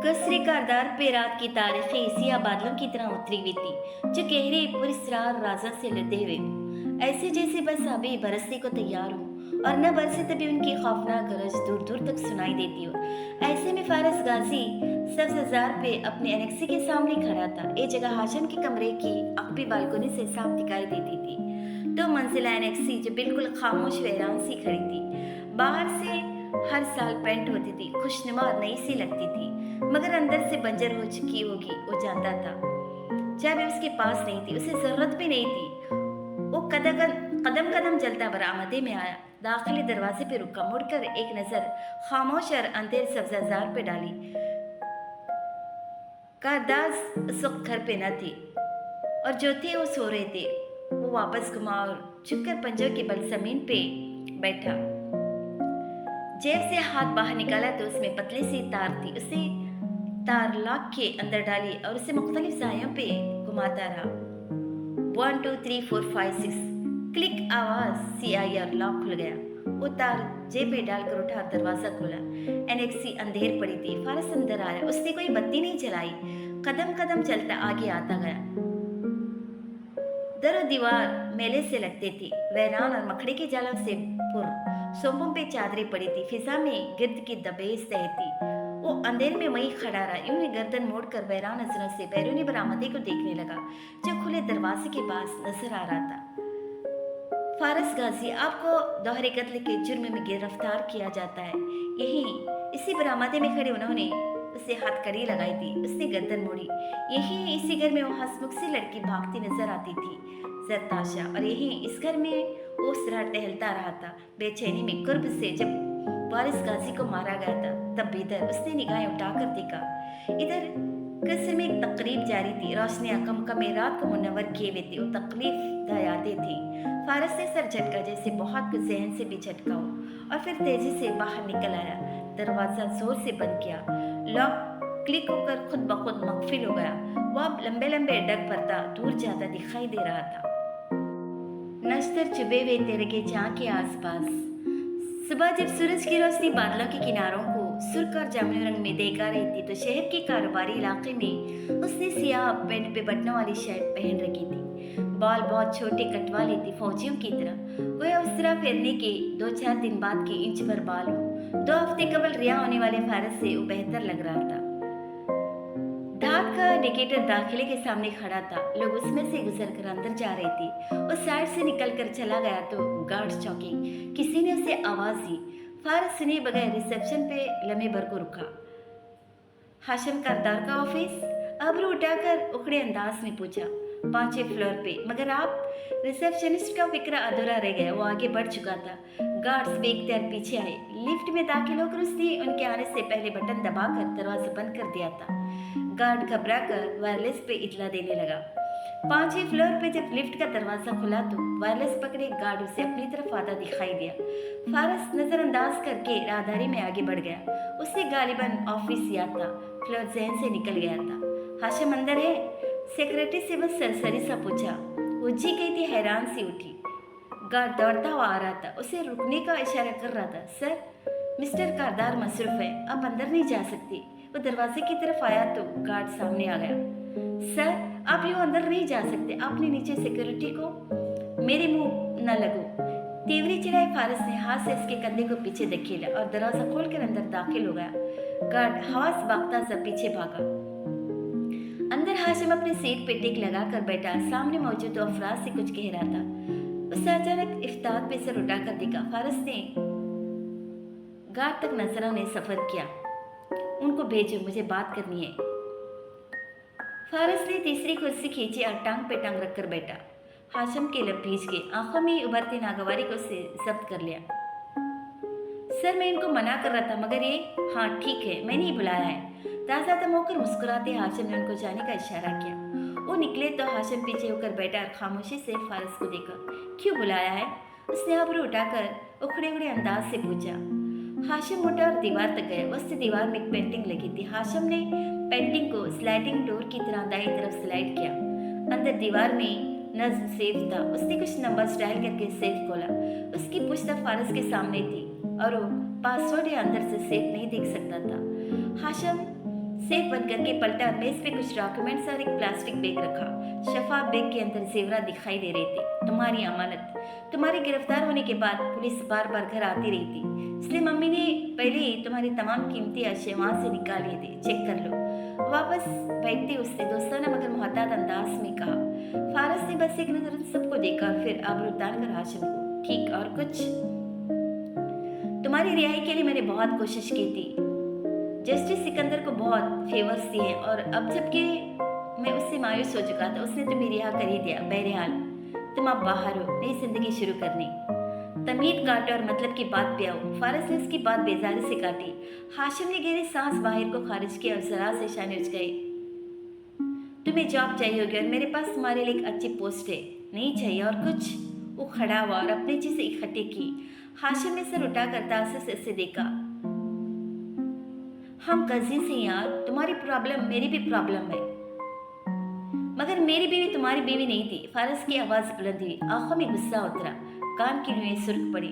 कसरे कारदार पे रात की तारीखें सिया बादलों की तरह उतरी हुई थी, जो गहरे पुरस्रार राजा से लदे हुए, ऐसे जैसे बस अभी बरसने को तैयार हो और न बरसे तभी उनकी खौफनाक गरज दूर दूर तक सुनाई देती हो। ऐसे में फारस गाजी सब्ज़ार पे अपने एनेक्सी के सामने खड़ा था। ये जगह हाशम के कमरे की अकबी बालकोनी से साफ दिखाई देती थी। तो मंजिला एनेक्सी जो बिल्कुल खामोश वीरान सी खड़ी थी, बाहर से हर साल पेंट होती थी, खुशनुमा और नई सी लगती थी, मगर अंदर से बंजर हो चुकी होगी वो जानता था। चाबी उसके पास नहीं थी, उसे जरूरत भी नहीं थी। वो कदम कदम जलता बरामदे में आया, दाखिली दरवाजे पे रुका, मुड़कर एक नजर खामोश और अंधेर सब्ज़ार पे डाली। कारदाज उस वक्त घर पे न थी और जो थे वो सो रहे थे। वो वापस घुमा और झुककर पंजों के बल जमीन पे बैठा। जेब से हाथ बाहर निकाला तो उसमें पतली सी तार थी। उसे तार लॉक के अंदर डाली और उसे मुख्तलिफ जायों पे घुमाता रहा। 1 2 3 4 5 6 क्लिक आवाज सी आई और लॉक खुल गया। वो तार जेब में डालकर उठा, दरवाजा खोला। एनेक्सी अंधेर पड़ी थी। फारस अंदर आया। उसने कोई बत्ती नहीं जलाई। कदम कदम चलता आगे आता गया। दर दीवार मेले से लगते थे, वैरान और मकड़ी के जालों से पुर। सोफों पे चादरें पड़ी थी, फिजा में गिर्द की दबेज तहती। वो अंधेर में वहीं खड़ा रहा, यूं ही गर्दन मोड़कर वैरान नजरों से बैरूनी बरामदे को देखने लगा, जो खुले दरवाजे के पास नजर आ रहा था। फारस गाजी, आपको दोहरे कत्ल के जुर्म में गिरफ्तार किया जाता है। इसी बरामदे में खड़े उन्होंने उसे हथकड़ी लगाई थी। उसने गर्दन मोड़ी। इसी घर में वो हंसमुख सी लड़की भागती नजर आती थी, जरताशा, और इस घर में वो सिरा टहलता रहा था बेचैनी में कुर्ब से। जब वारिस गाजी को मारा गया था तब इधर उसने निगाहें उठाकर देखा। इधर कसर में एक तकरीब जारी थी। रोशनियां कम रात को मुनव्वर किए हुए थे। वो तकलीफ यादें थी। फारस ने सर झटका, जैसे बहुत कुछ जहन से भी झटका हो, और फिर तेजी से बाहर निकल आया। दरवाजा जोर से बंद किया। लॉक क्लिक होकर खुद ब खुद मकफिल हो गया। वो अब लंबे लंबे डग पर था, दूर जाता दिखाई दे रहा था। नश्तर चुभे हुए तिरके चां के आसपास। सुबह जब सूरज की रोशनी बादलों के किनारों को सुर्ख और जामुनी रंग में देखा रही थी, तो शहर के कारोबारी इलाके में उसने सियाह पेंट पे बटनों वाली शर्ट पहन रखी थी। बाल बहुत छोटे कटवा ली थी, फौजियों की तरह। वह उस तरह फेरने के 2-4 दिन बाद के इंच भर बाल हो। 2 हफ्ते कबल रिहा होने वाले फारस से वो बेहतर लग रहा था। डाक का इंडिकेटर दाखिले के सामने खड़ा था। लोग उसमें से गुजर कर अंदर जा रहे थे। वो साइड से निकल कर चला गया तो गार्ड चौकी। किसी ने उसे आवाज दी। फारस सुने बगैर रिसेप्शन पे लम्हे भर को रुका। हाशिम कारदार का ऑफिस? अब्रू उठाकर उखड़े अंदाज में पूछा। 5वें फ्लोर पे। मगर आप? रिसेप्शनिस्ट का फिक्रा अधूरा रह गया। वो आगे बढ़ चुका था। गार्ड्स बेख्तियार पीछे आए। लिफ्ट में दाखिल होकर उसने उनके आने से पहले बटन दबाकर दरवाजा बंद कर दिया था। गार्ड घबरा कर वायरलेस पे इतला देने लगा। 5वें फ्लोर पे जब लिफ्ट का दरवाजा खुला तो वायरलेस पकड़े गार्ड उसे अपनी तरफ आता दिखाई दिया। फारस नजरअंदाज करके राहदारी में आगे बढ़ गया। उसे गालिबन ऑफिस याद था। फ्लोर जहन से निकल गया था। हाशिम अंदर है? सेक्रेटरी से बस सरसरी सा पूछा। उज्जी गई थी, हैरान सी उठी। गार्ड दौड़ता हुआ आ रहा था, उसे रुकने का इशारा कर रहा था। सर, मिस्टर कारदार मसरूफ है, आप अंदर नहीं जा सकते। वो दरवाजे की तरफ आया तो गार्ड सामने आ गया। सर, आप यूँ अंदर नहीं जा सकते, आपने नीचे सिक्योरिटी को। मेरे मुंह न लगो। तेवरी चढ़ाए फारस ने हाथ से इसके कंधे को पीछे धकेला और दरवाजा खोलकर अंदर दाखिल हो गया। गार्ड हवास बागता सा पीछे भागा। अंदर हाशिम अपने सीट पे टिक लगाकर बैठा सामने मौजूद अफराद से कुछ कह रहा था। उससे अचानक इफ्तार पे सर उठाकर देखा। फारस ने गार्ड तक नजरों ने सफर किया। उनको भेजो, मुझे बात करनी है। फारस ने तीसरी कुर्सी खींची और टांग पे टांग रखकर बैठा। हाशिम के लब भीज गए। आंखों में उभरती नागवारी को से जब्त कर लिया। सर, मैं इनको मना कर रहा था मगर ये। हाँ ठीक है, मैंने ही बुलाया है। ताज़ा दम होकर मुस्कुराते हाशिम ने उनको जाने का इशारा किया। वो निकले तो हाशिम पीछे होकर बैठा और खामोशी से फारस को देखा। क्यों बुलाया है? उसने आबरू उठाकर उखड़े उखड़े अंदाज से पूछा। हाशिम उठा और दीवार तक गया। उससे दीवार में एक पेंटिंग लगी थी। हाशिम ने पेंटिंग को स्लाइडिंग डोर की तरह दाईं तरफ स्लाइड किया। अंदर दीवार में नज्म सेफ था। उसने कुछ नंबर डायल करके सेफ खोला। उसकी पुस्तक फारस के सामने थी और वो पासवर्ड या अंदर से सेफ नहीं देख सकता था। हाशिम सेफ बंद करके पलटा और मेज पे कुछ डॉक्यूमेंट्स और एक प्लास्टिक बैग रखा। शफाफ बैग के अंदर जेवरात दिखाई दे रहे थे। तुम्हारी अमानत। तुम्हारे गिरफ्तार होने के बाद पुलिस बार बार घर आती रही थी, इसलिए मम्मी ने पहले ही तुम्हारी तमाम कीमती अशिया वहां से निकाल लिए थे, चेक कर लो। वापस बैठते उसने दोस्ताना मगर मुहतात अंदाज में कहा। फारस ने बस एक नजर सबको देखा और फिर आबरू उतार कर हाशिम को, ठीक और कुछ? तुम्हारी रिहाई के लिए मैंने बहुत कोशिश की थी। जस्टिस सिकंदर को बहुत फेवर्स दिए और अब जबकि मैं उससे मायूस हो चुका था, उसने तुम्हें रिहा कर ही दिया। बहरहाल तुम अब बाहर हो, नई जिंदगी शुरू करने। तमीद काटो और मतलब की बात पे आओ। फारस ने उसकी बात बेजारी से काटी। हाशिम ने गहरी सांस बाहर को खारिज किया और जरा से शान उठ गए। तुम्हें जॉब चाहिए होगी और मेरे पास तुम्हारे लिए एक अच्छी पोस्ट है। नहीं चाहिए और कुछ? वो खड़ा हुआ और अपनी चीजें इकट्ठी की। हाशिम ने सर उठाकर तासुस से देखा। हम कजिन से यार, तुम्हारी प्रॉब्लम मेरी भी प्रॉब्लम है, मगर मेरी बीवी तुम्हारी बीवी नहीं थी। फारस की आवाज बुलंद हुई, आंखों में गुस्सा उतरा, कान की नोएं सुर्ख पड़ी।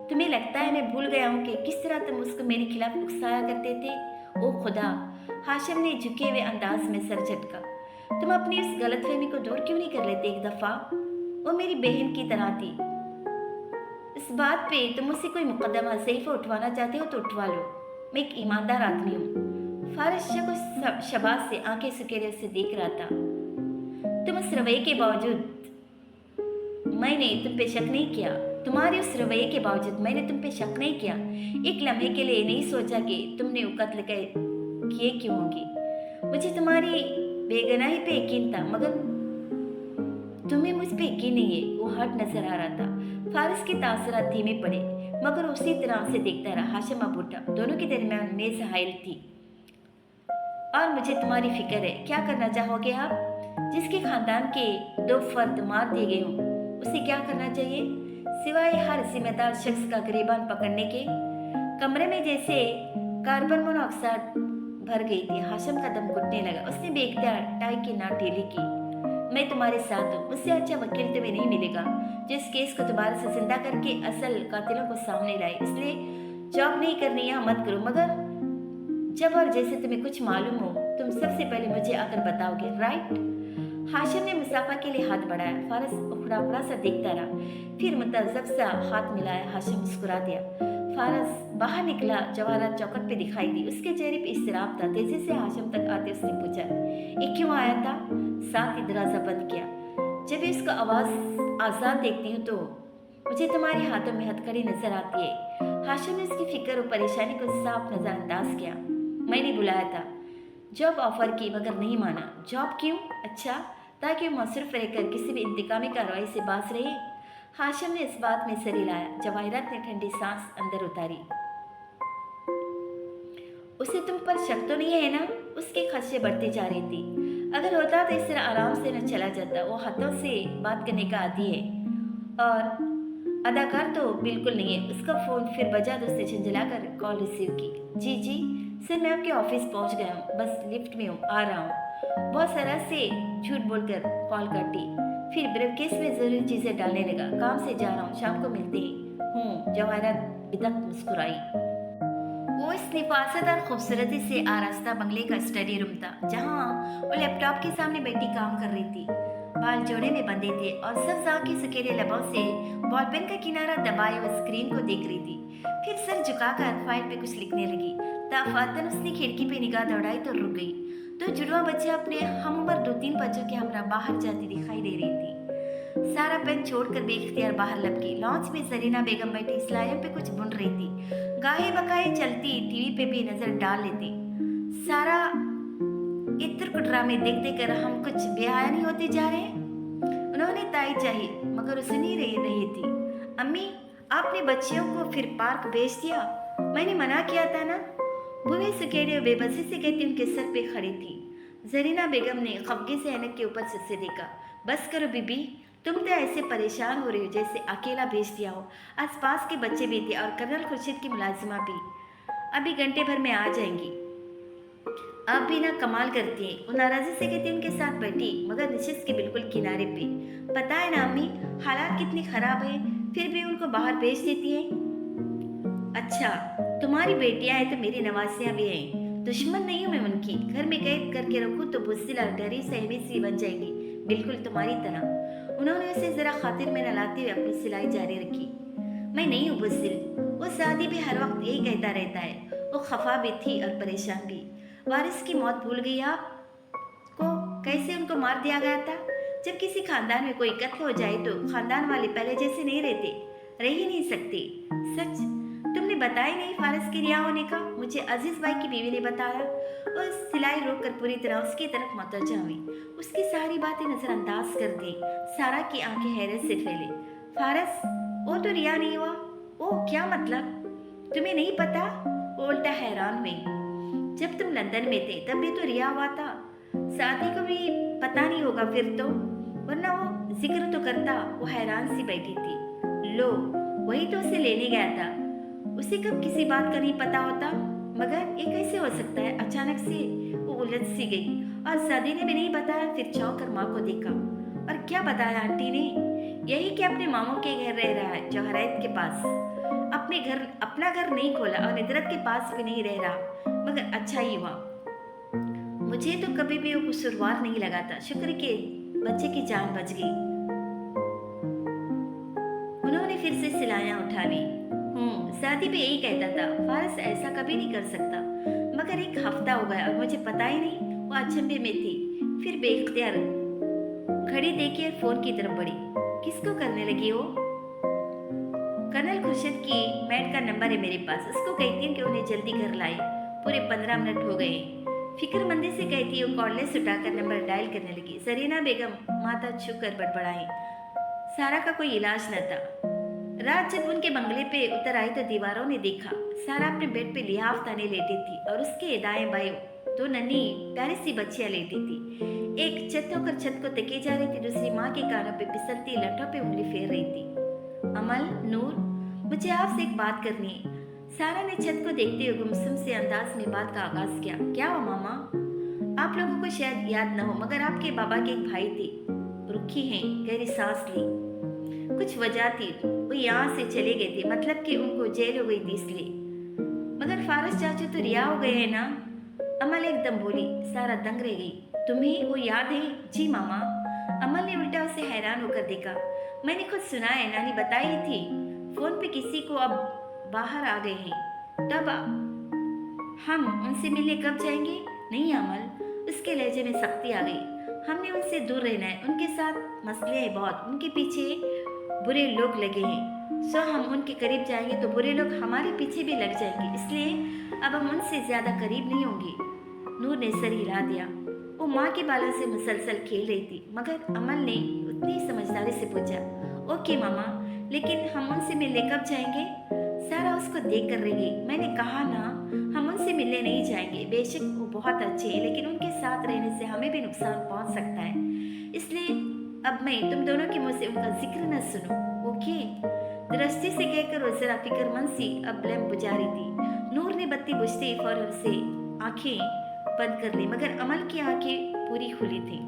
तुम्हें लगता है मैं भूल गया हूँ कि किस तरह तुम उसको मेरे खिलाफ उकसाया करते थे? ओ खुदा! हाशिम ने झुके हुए अंदाज में सर झटका। तुम अपनी उस गलतफहमी को दूर क्यों नहीं कर लेते एक दफा? वो मेरी बहन की तरह थी। इस बात पे तुम मुझसे कोई मुकदमा सहीफा उठवाना चाहते हो तो उठवा लो। मैं एक ईमानदार आदमी हूँ। फारस को शबाज से आंखें सुकेरे उसे देख रहा था। तुम उस रवैये के बावजूद मैंने तुम पे शक नहीं किया। तुम्हारे उस रवैये के बावजूद मैंने तुम पे शक नहीं किया। एक लम्हे के लिए नहीं सोचा कि तुमने वो कत्ल किए क्यों होंगे। मुझे तुम्हारी बेगुनाही पे यकीन था, मगर तुम्हें मुझ पे यकीन नहीं है। वो हट नजर आ रहा था। फारस के तासुरात धीमे पड़े, मगर उसी तरह से देखता रहा। हाशिम अब उठा। दोनों के दरमियान मेज हाइल थी। और मुझे तुम्हारी फिक्र है। क्या करना चाहोगे आप? जिसके खानदान के 2 फर्द मार दिए गए हों, उसे क्या करना चाहिए सिवाय हर जिम्मेदार शख्स का गिरबान पकड़ने के? कमरे में जैसे कार्बन मोनोऑक्साइड भर गई थी। हाशिम का दम घुटने लगा। उसने बेख्तियार टाई की नाक ढीली की। मैं तुम्हारे साथ हूँ। मुझसे अच्छा वकील तुम्हें नहीं मिलेगा जो इस केस को दोबारा से जिंदा करके असल कातिलों को सामने लाए। इसलिए जॉब नहीं करनी यहाँ मत करो, मगर जब और जैसे तुम्हें कुछ मालूम हो तुम सबसे पहले मुझे आकर बताओगे, राइट? हाशिम ने मुसाफा के लिए हाथ बढ़ाया। फारस उखड़ा उखड़ा सा देखता रहा, फिर मुतज़्ज़ब सा हाथ मिलाया। हाशिम मुस्कुरा दिया। फारस बाहर निकला। जवाहरात चौखट पे दिखाई दी। उसके चेहरे पे इज़्तिराब था। तेजी से हाशिम तक आते उसने पूछा, ये क्यों आया था? साथ ही दरवाजा बंद किया। जब भी उसका आवाज आजाद देखती हूँ तो मुझे तुम्हारे हाथों में हथकड़ी नजर आती है। हाशिम ने उसकी फिक्र और परेशानी को साफ नजरअंदाज किया। मैंने बुलाया था, जॉब ऑफर की, मगर नहीं माना। जॉब क्यों? अच्छा, ताकि वो मसरूफ रहकर किसी भी इंतकामी कार्रवाई से बाज रहे। हाशिम ने इस बात में सर हिलाया। जवाहिरात ने ठंडी सांस अंदर उतारी। उसे तुम पर शक तो नहीं है ना? उसके खदशे बढ़ते जा रही थी। अगर होता तो इस तरह आराम से न चला जाता। वो हाथों से बात करने का आदी है और अदाकार तो बिल्कुल नहीं है। उसका फोन फिर बजा तो उसने झंझलाकर कॉल रिसीव की। जी जी सर, मैं आपके ऑफिस पहुंच गया हूँ, बस लिफ्ट में हूँ, आ रहा हूँ। बहुत सरल से झूठ बोलकर कॉल काटी। फिर ब्रीफकेस में जरूरी चीजें डालने लगा। काम से जा रहा हूँ, शाम को मिलते हैं। जवाहरात बिदक मुस्कुराई। वो इस निफासत और खूबसूरती से आरास्ता बंगले का स्टडी रूम था, जहाँ वो लैपटॉप के सामने बैठी काम कर रही थी। बाल जोड़े में बंधे थे और सब की सुकेले लबों से बॉल पेन का किनारा दबाए वो स्क्रीन को देख रही थी। फिर सर झुकाकर फाइल पे कुछ लिखने लगी। ताफातन उसने खिड़की पे निगाह दौड़ाई तो रुक गई। 2 जुड़वा बच्चे अपने हम उम्र 2-3 बच्चों के हमरा बाहर जाती दिखाई दे रही थी। सारा पेन छोड़कर बेख्तियार बाहर लपकी। लॉन्च में जरीना बेगम बैठी स्लाइडर पे कुछ बुन रही थी। गाहे बकाए चलती टीवी पे भी नजर डाल लेती। सारा इत्र ड्रामे देख देख कर हम कुछ बेहाया नहीं होते जा रहे हैं। उन्होंने ताई चाही, मगर उसे नहीं रही थी। अम्मी, आपने बच्चियों को फिर पार्क भेज दिया? मैंने मना किया था ना। बुरे सुकेरे बेबसी से कहती उनके सर पे खड़ी थी। जरीना बेगम ने खफगी से ऐनक के ऊपर से देखा। बस करो बीबी, तुम तो ऐसे परेशान हो रही हो जैसे अकेला भेज दिया हो। आसपास के बच्चे भी थे और कर्नल खुर्शीद की मुलाजिमा भी। अभी घंटे भर में आ जाएंगी। आप भी ना कमाल करती हैं। वो नाराजी से कहती उनके साथ बैठी। थी, मगर नशिश के बिल्कुल किनारे पे। पता है ना अम्मी, हालात कितने खराब हैं, फिर भी उनको बाहर भेज देती है। अच्छा, तुम्हारी बेटियां हैं तो मेरी नवासियां भी हैं। दुश्मन नहीं हूं मैं उनकी। घर में कैद करके रखूं तो बुज़दिल और डरी सहमी सी बन जाएगी, बिल्कुल तुम्हारी तरह। उन्होंने उसे जरा खातिर में नलाते हुए अपनी सिलाई जारी रखी। मैं नहीं हूँ बुज़दिल। वो सादी भी हर वक्त यही कहता रहता है। वो खफा भी थी और परेशान भी। वारिस की मौत भूल गई आप को? कैसे उनको मार दिया गया था? जब किसी खानदान में कोई कत्ल हो जाए तो खानदान वाले पहले जैसे नहीं रहते, रह ही नहीं सकते। सच? तुमने बताया नहीं फारस के रिहा होने का? मुझे अजीज भाई की बीवी ने बताया। और सिलाई रोक कर पूरी तरह उसकी तरफ मुतवज्जा हुई। उसकी सारी बातें नजरअंदाज कर दी। सारा की आंखें हैरत से फैली। फारस, वो तो रिहा नहीं हुआ। ओ, क्या मतलब? तुम्हें नहीं पता? वो उल्टा हैरान हुई। जब तुम लंदन में थे तब भी तो रिहा हुआ था। साथी को भी पता नहीं होगा फिर तो, वरना वो जिक्र तो करता। वो हैरान सी बैठी थी। लो, वही तो उसे लेने गया था। उसे कब किसी बात का नहीं पता होता? मगर ये कैसे हो सकता है? अचानक से वो उलझ सी गई। और सादी ने भी नहीं बताया। फिर चौंक कर माँ को देखा। और क्या बताया आंटी ने? यही कि अपने मामू के घर रह रहा है, जौहरात के पास। अपना घर नहीं खोला और निदरत के पास भी नहीं रह रहा। मगर अच्छा ही हुआ। मुझे तो कभी भी वो कसूरवार नहीं लगा था। शुक्र के बच्चे की जान बच गई। उन्होंने फिर से सिलाइयां उठा ली। सादी भी यही कहता था, फारस ऐसा कभी नहीं कर सकता। मगर एक हफ्ता हो गया और मुझे पता ही नहीं। वो अचंभे में थी। फिर बेख्तियार घड़ी देखी और फोन की तरफ बढ़ी। किसको करने लगी हो? कर्नल खुर्शीद की मैड का नंबर है मेरे पास। उसको कहती हूँ कि उन्हें जल्दी घर लाए। पूरे 15 मिनट हो गए। फिक्रमंदी से कहती है। वो कॉर्डलेस उठाकर नंबर डायल करने लगी। जरीना बेगम माथा छू कर बड़बड़ाई। सारा का कोई इलाज न था। रात जब उनके बंगले पे उतर आई तो दीवारों ने देखा। सारा अपने बेड पे लिहाफ ताने लेटी थी और उसके दाएं बाएं दो नन्ही प्यारी सी बच्चियां लेटी थी। एक छत होकर छत को तकी जा रही थी, दूसरी माँ के कानों पे फिसलती लठों पे उंगली फेर रही थी। अमल, नूर, मुझे आपसे एक बात करनी है। सारा ने छत को देखते हुए गुमसुम से अंदाज में बात का आगाज किया। क्या हुआ मामा? आप लोगों को शायद याद न हो, मगर आपके बाबा के एक भाई थे। रुखी हैं, गहरी सांस ली। कुछ वजह थी, वो यहाँ से चले गए थे। मतलब कि उनको जेल हो गई थी इसलिए। मगर फारस चाचू तो रिहा हो गए हैं ना? अमल एकदम बोली। सारा दंग रह गई। तुम्हें वो याद है? जी मामा। अमल ने उल्टा उसे हैरान होकर देखा। मैंने खुद सुना है, नानी बताई थी। फोन पे किसी को अब बाहर आ गए हैं। तब हम उनसे मिलने कब जाएंगे? नहीं अमल, उसके लहजे में सख्ती आ गई। हमने उनसे दूर रहना है। उनके साथ मसले हैं बहुत। उनके पीछे बुरे लोग लगे हैं। सो हम उनके करीब जाएंगे तो बुरे लोग हमारे पीछे भी लग जाएंगे। इसलिए अब हम उनसे ज्यादा करीब नहीं होंगे। नूर ने सर हिला दिया। वो माँ के बालों से मुसलसल खेल रही थी। मगर अमल ने उतनी समझदारी से पूछा। ओके मामा, लेकिन हम उनसे मिलने कब जाएंगे? सारा उसको देख कर रही। मैंने कहा ना, हम उनसे मिलने नहीं जाएंगे। बेशक वो बहुत अच्छे हैं, लेकिन उनके साथ रहने से हमें भी नुकसान पहुंच सकता है। इसलिए अब मैं तुम दोनों के मुंह से उनका जिक्र न सुनूं। ओके? दृष्टि से कहकर वो जरा फिक्रमंद सी अब लैंप बुझा रही थी। नूर ने बत्ती बुझते ही फौरन से आंखें बंद कर ली, मगर अमल की आंखें पूरी खुली थी।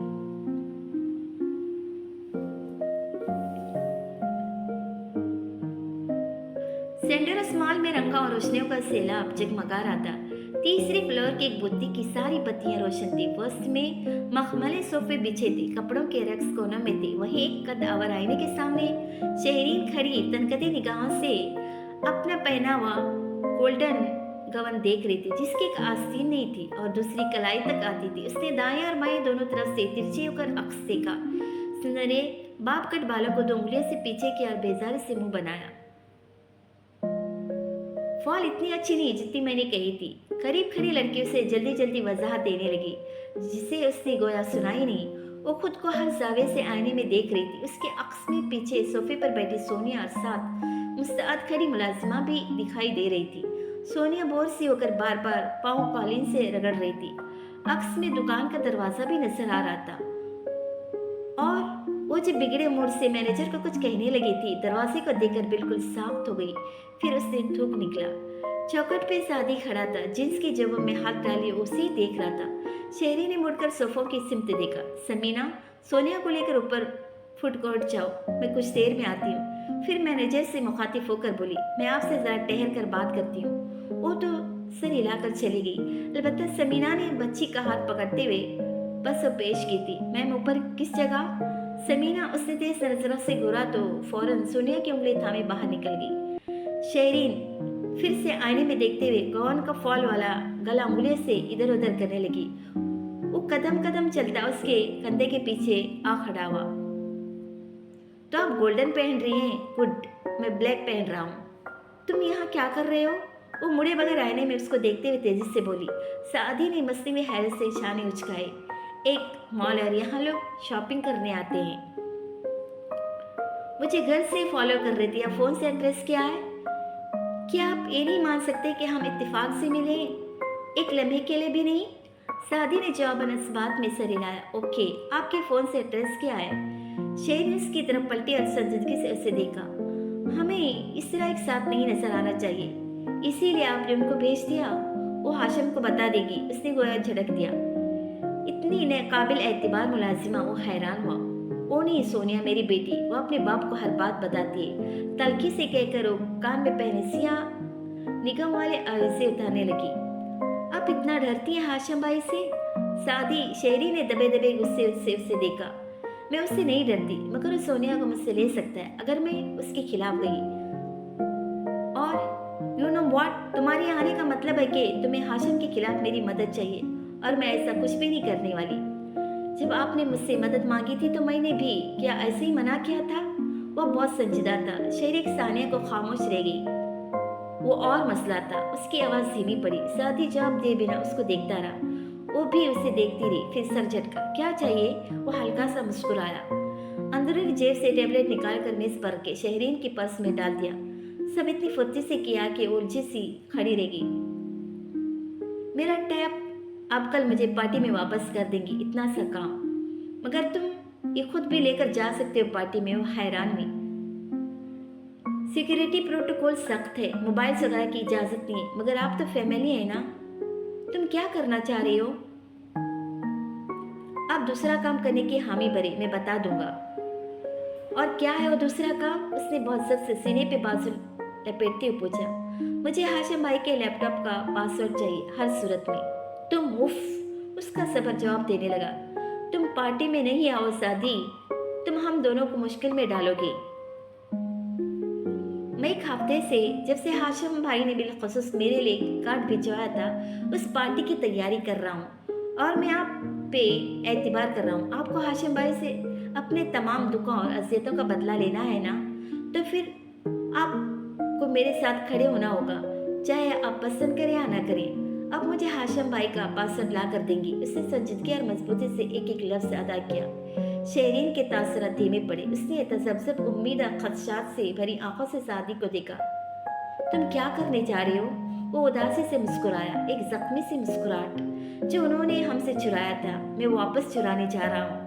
सेंडरस मॉल में रंगा और रोशनियों का सैलाब जगमगा रहा था। तीसरे फ्लोर के एक बुत्ती की सारी बत्तियां रोशन थी। फर्स्ट में मखमली सोफे बिछे थे, कपड़ों के रैक्स कोनों में थे। वहीं एक कद आवर आईने के सामने शहरीन खड़ी तनकती निगाहों से अपना पहनावा गोल्डन गवन देख रही थी, जिसकी एक आस्तीन नहीं थी और दूसरी कलाई तक आती थी। उसने दाएं और बाएं दोनों तरफ से तिरछे होकर अक्स देखा। सुनहरे बाप कट बालों को दो उंगलियों से पीछे किया और बेजारी से मुंह बनाया। फॉल इतनी अच्छी नहीं जितनी मैंने कही थी। करीब खड़ी लड़की उसे जल्दी जल्दी वजाहत देने लगी, जिसे उसने गोया सुना ही नहीं। वो खुद को हर जावे से आईने में देख रही थी। उसके अक्स में पीछे सोफे पर बैठी सोनिया और साथ मुस्तैद खड़ी मुलाजिमा भी दिखाई दे रही थी। सोनिया बोर सी होकर बार बार पाँव कालीन से रगड़ रही थी। अक्स में दुकान का दरवाजा भी नजर आ रहा था और वो जब बिगड़े मूड से मैनेजर को कुछ कहने लगी थी, दरवाजे को देखकर बिल्कुल साफ हो गई। फिर उसने थूक निकला। चौखट पे सादी खड़ा था, जींस की जेबों में हाथ डाले उसे ही देख रहा था। शेरी ने मुड़कर सोफों की सिमत देखा। समीना, सोनिया को लेकर ऊपर फुट कोर्ट जाओ, मैं कुछ देर में आती हूँ। फिर मैनेजर से मुखातिब होकर बोली, मैं आपसे ज़रा ठहर कर बात करती हूँ। वो तो सर हिलाकर चली गई। अलबत्ता समीना ने बच्ची का हाथ पकड़ते हुए बस पेश की थी। मैम, ऊपर किस जगह? समीना उसने तेज नजरों से घूरा तो फौरन सोनिया की उंगली थामे बाहर निकल गई। शेरीन फिर से आईने में देखते हुए गौन का फॉल वाला गला उंगलियों से इधर उधर करने लगी। वो कदम कदम चलता उसके कंधे के पीछे आ खड़ा हुआ। तो आप गोल्डन पहन रही हैं? गुड, मैं ब्लैक पहन रहा हूँ। तुम यहाँ क्या कर रहे हो? वो मुड़े बगैर आईने में उसको देखते हुए तेजी से बोली। सादी ने मस्ती में हैरत से शाने उचकाए। एक मॉल और यहाँ लोग शॉपिंग करने आते हैं। मुझे घर से फॉलो कर रही थी या फोन से एड्रेस क्या है? क्या आप ये नहीं मान सकते कि हम इत्तेफाक से मिले, एक लम्हे के लिए भी नहीं? सादी ने जवाबन इस बात में सर हिलाया। ओके, आपके फोन से एड्रेस क्या है? शेर ने उसकी तरफ पलटी और संजीदगी से उसे देखा। हमें इस तरह एक साथ नहीं नजर आना चाहिए, इसीलिए आपने उनको भेज दिया। वो हाशिम को बता देगी, उसने गोया झड़क दिया। इतनी नाकाबिल एतबार मुलाजिमा, वो हैरान हुआ। वो नहीं सोनिया, मेरी बेटी, वो अपने बाप को हर बात बताती है, तलखी से कहकर वो कान में पहने सिया निगम वाले आवाज़ें उतारने लगी। आप इतना डरती हैं हाशिम भाई से? सादी शेरी ने दबे दबे गुस्से से उसे देखा। मैं उससे नहीं डरती, मगर वो सोनिया को मुझसे ले सकता है अगर मैं उसके खिलाफ गई। और यू नो व्हाट, तुम्हारे आने का मतलब है कि तुम्हें हाशिम के खिलाफ मेरी मदद चाहिए, और मैं ऐसा कुछ भी नहीं करने वाली। जब आपने मुझसे मदद मांगी थी तो मैंने भी क्या ऐसे ही मना किया था? वो बहुत संजीदा था। शेर एक सानिया को खामोश रह गई। वो और मसला था। उसकी आवाज़ धीमी पड़ी। साथ ही जवाब दे बिना उसको देखता रहा। वो भी उसे देखती रही। फिर सर झटका। क्या चाहिए? वो हल्का सा मुस्कुराया। अंदरूनी जेब से टैबलेट निकाल कर मेज पर के शहरीन की पर्स में डाल दिया। सब इतनी फुर्ती से किया कि उलझी सी खड़ी रह गई। मेरा टैब आप कल मुझे पार्टी में वापस कर देंगी, इतना सा काम। मगर तुम ये खुद भी लेकर जा सकते हो पार्टी में? वो हैरान हुई। सिक्योरिटी प्रोटोकॉल सख्त है, मोबाइल चलाने की इजाजत नहीं है, मगर आप तो फैमिली है ना। तुम क्या करना चाह रही हो? आप दूसरा काम करने की हामी भरी, मैं बता दूंगा। और क्या है वो दूसरा काम? उसने बहुत जब्त से सीने पे बाजू लपेटते हुए पूछा। मुझे हाशिम भाई के लैपटॉप का पासवर्ड चाहिए हर सूरत में। तुम उफ, उसका सबर जवाब देने लगा। तुम पार्टी में नहीं आओ सादी, तुम हम दोनों को मुश्किल में डालोगे। मैं एक हफ्ते से, जब से हाशिम भाई ने बिलखुसूस मेरे लिए कार्ड भिजवाया था, उस पार्टी की तैयारी कर रहा हूँ, और मैं आप पे एतबार कर रहा हूँ। आपको हाशिम भाई से अपने तमाम दुखों और अजियतों का बदला लेना है ना, तो फिर आपको मेरे साथ खड़े होना होगा, चाहे आप पसंद करें या ना करें। अब मुझे हाशिम भाई का पासवर्ड ला कर देंगी। उसने संजीदगी और मजबूती से एक एक लफ्ज अदा किया। शेरीन के तासुरात धीमे पड़े। उसने तजब्जब, उम्मीद और खदशात से भरी आंखों से सादी को देखा। तुम क्या करने जा रहे हो? वो उदासी से मुस्कुराया, एक जख्मी सी मुस्कुराहट जो उन्होंने हमसे चुराया था, मैं वापस चुराने जा रहा हूँ।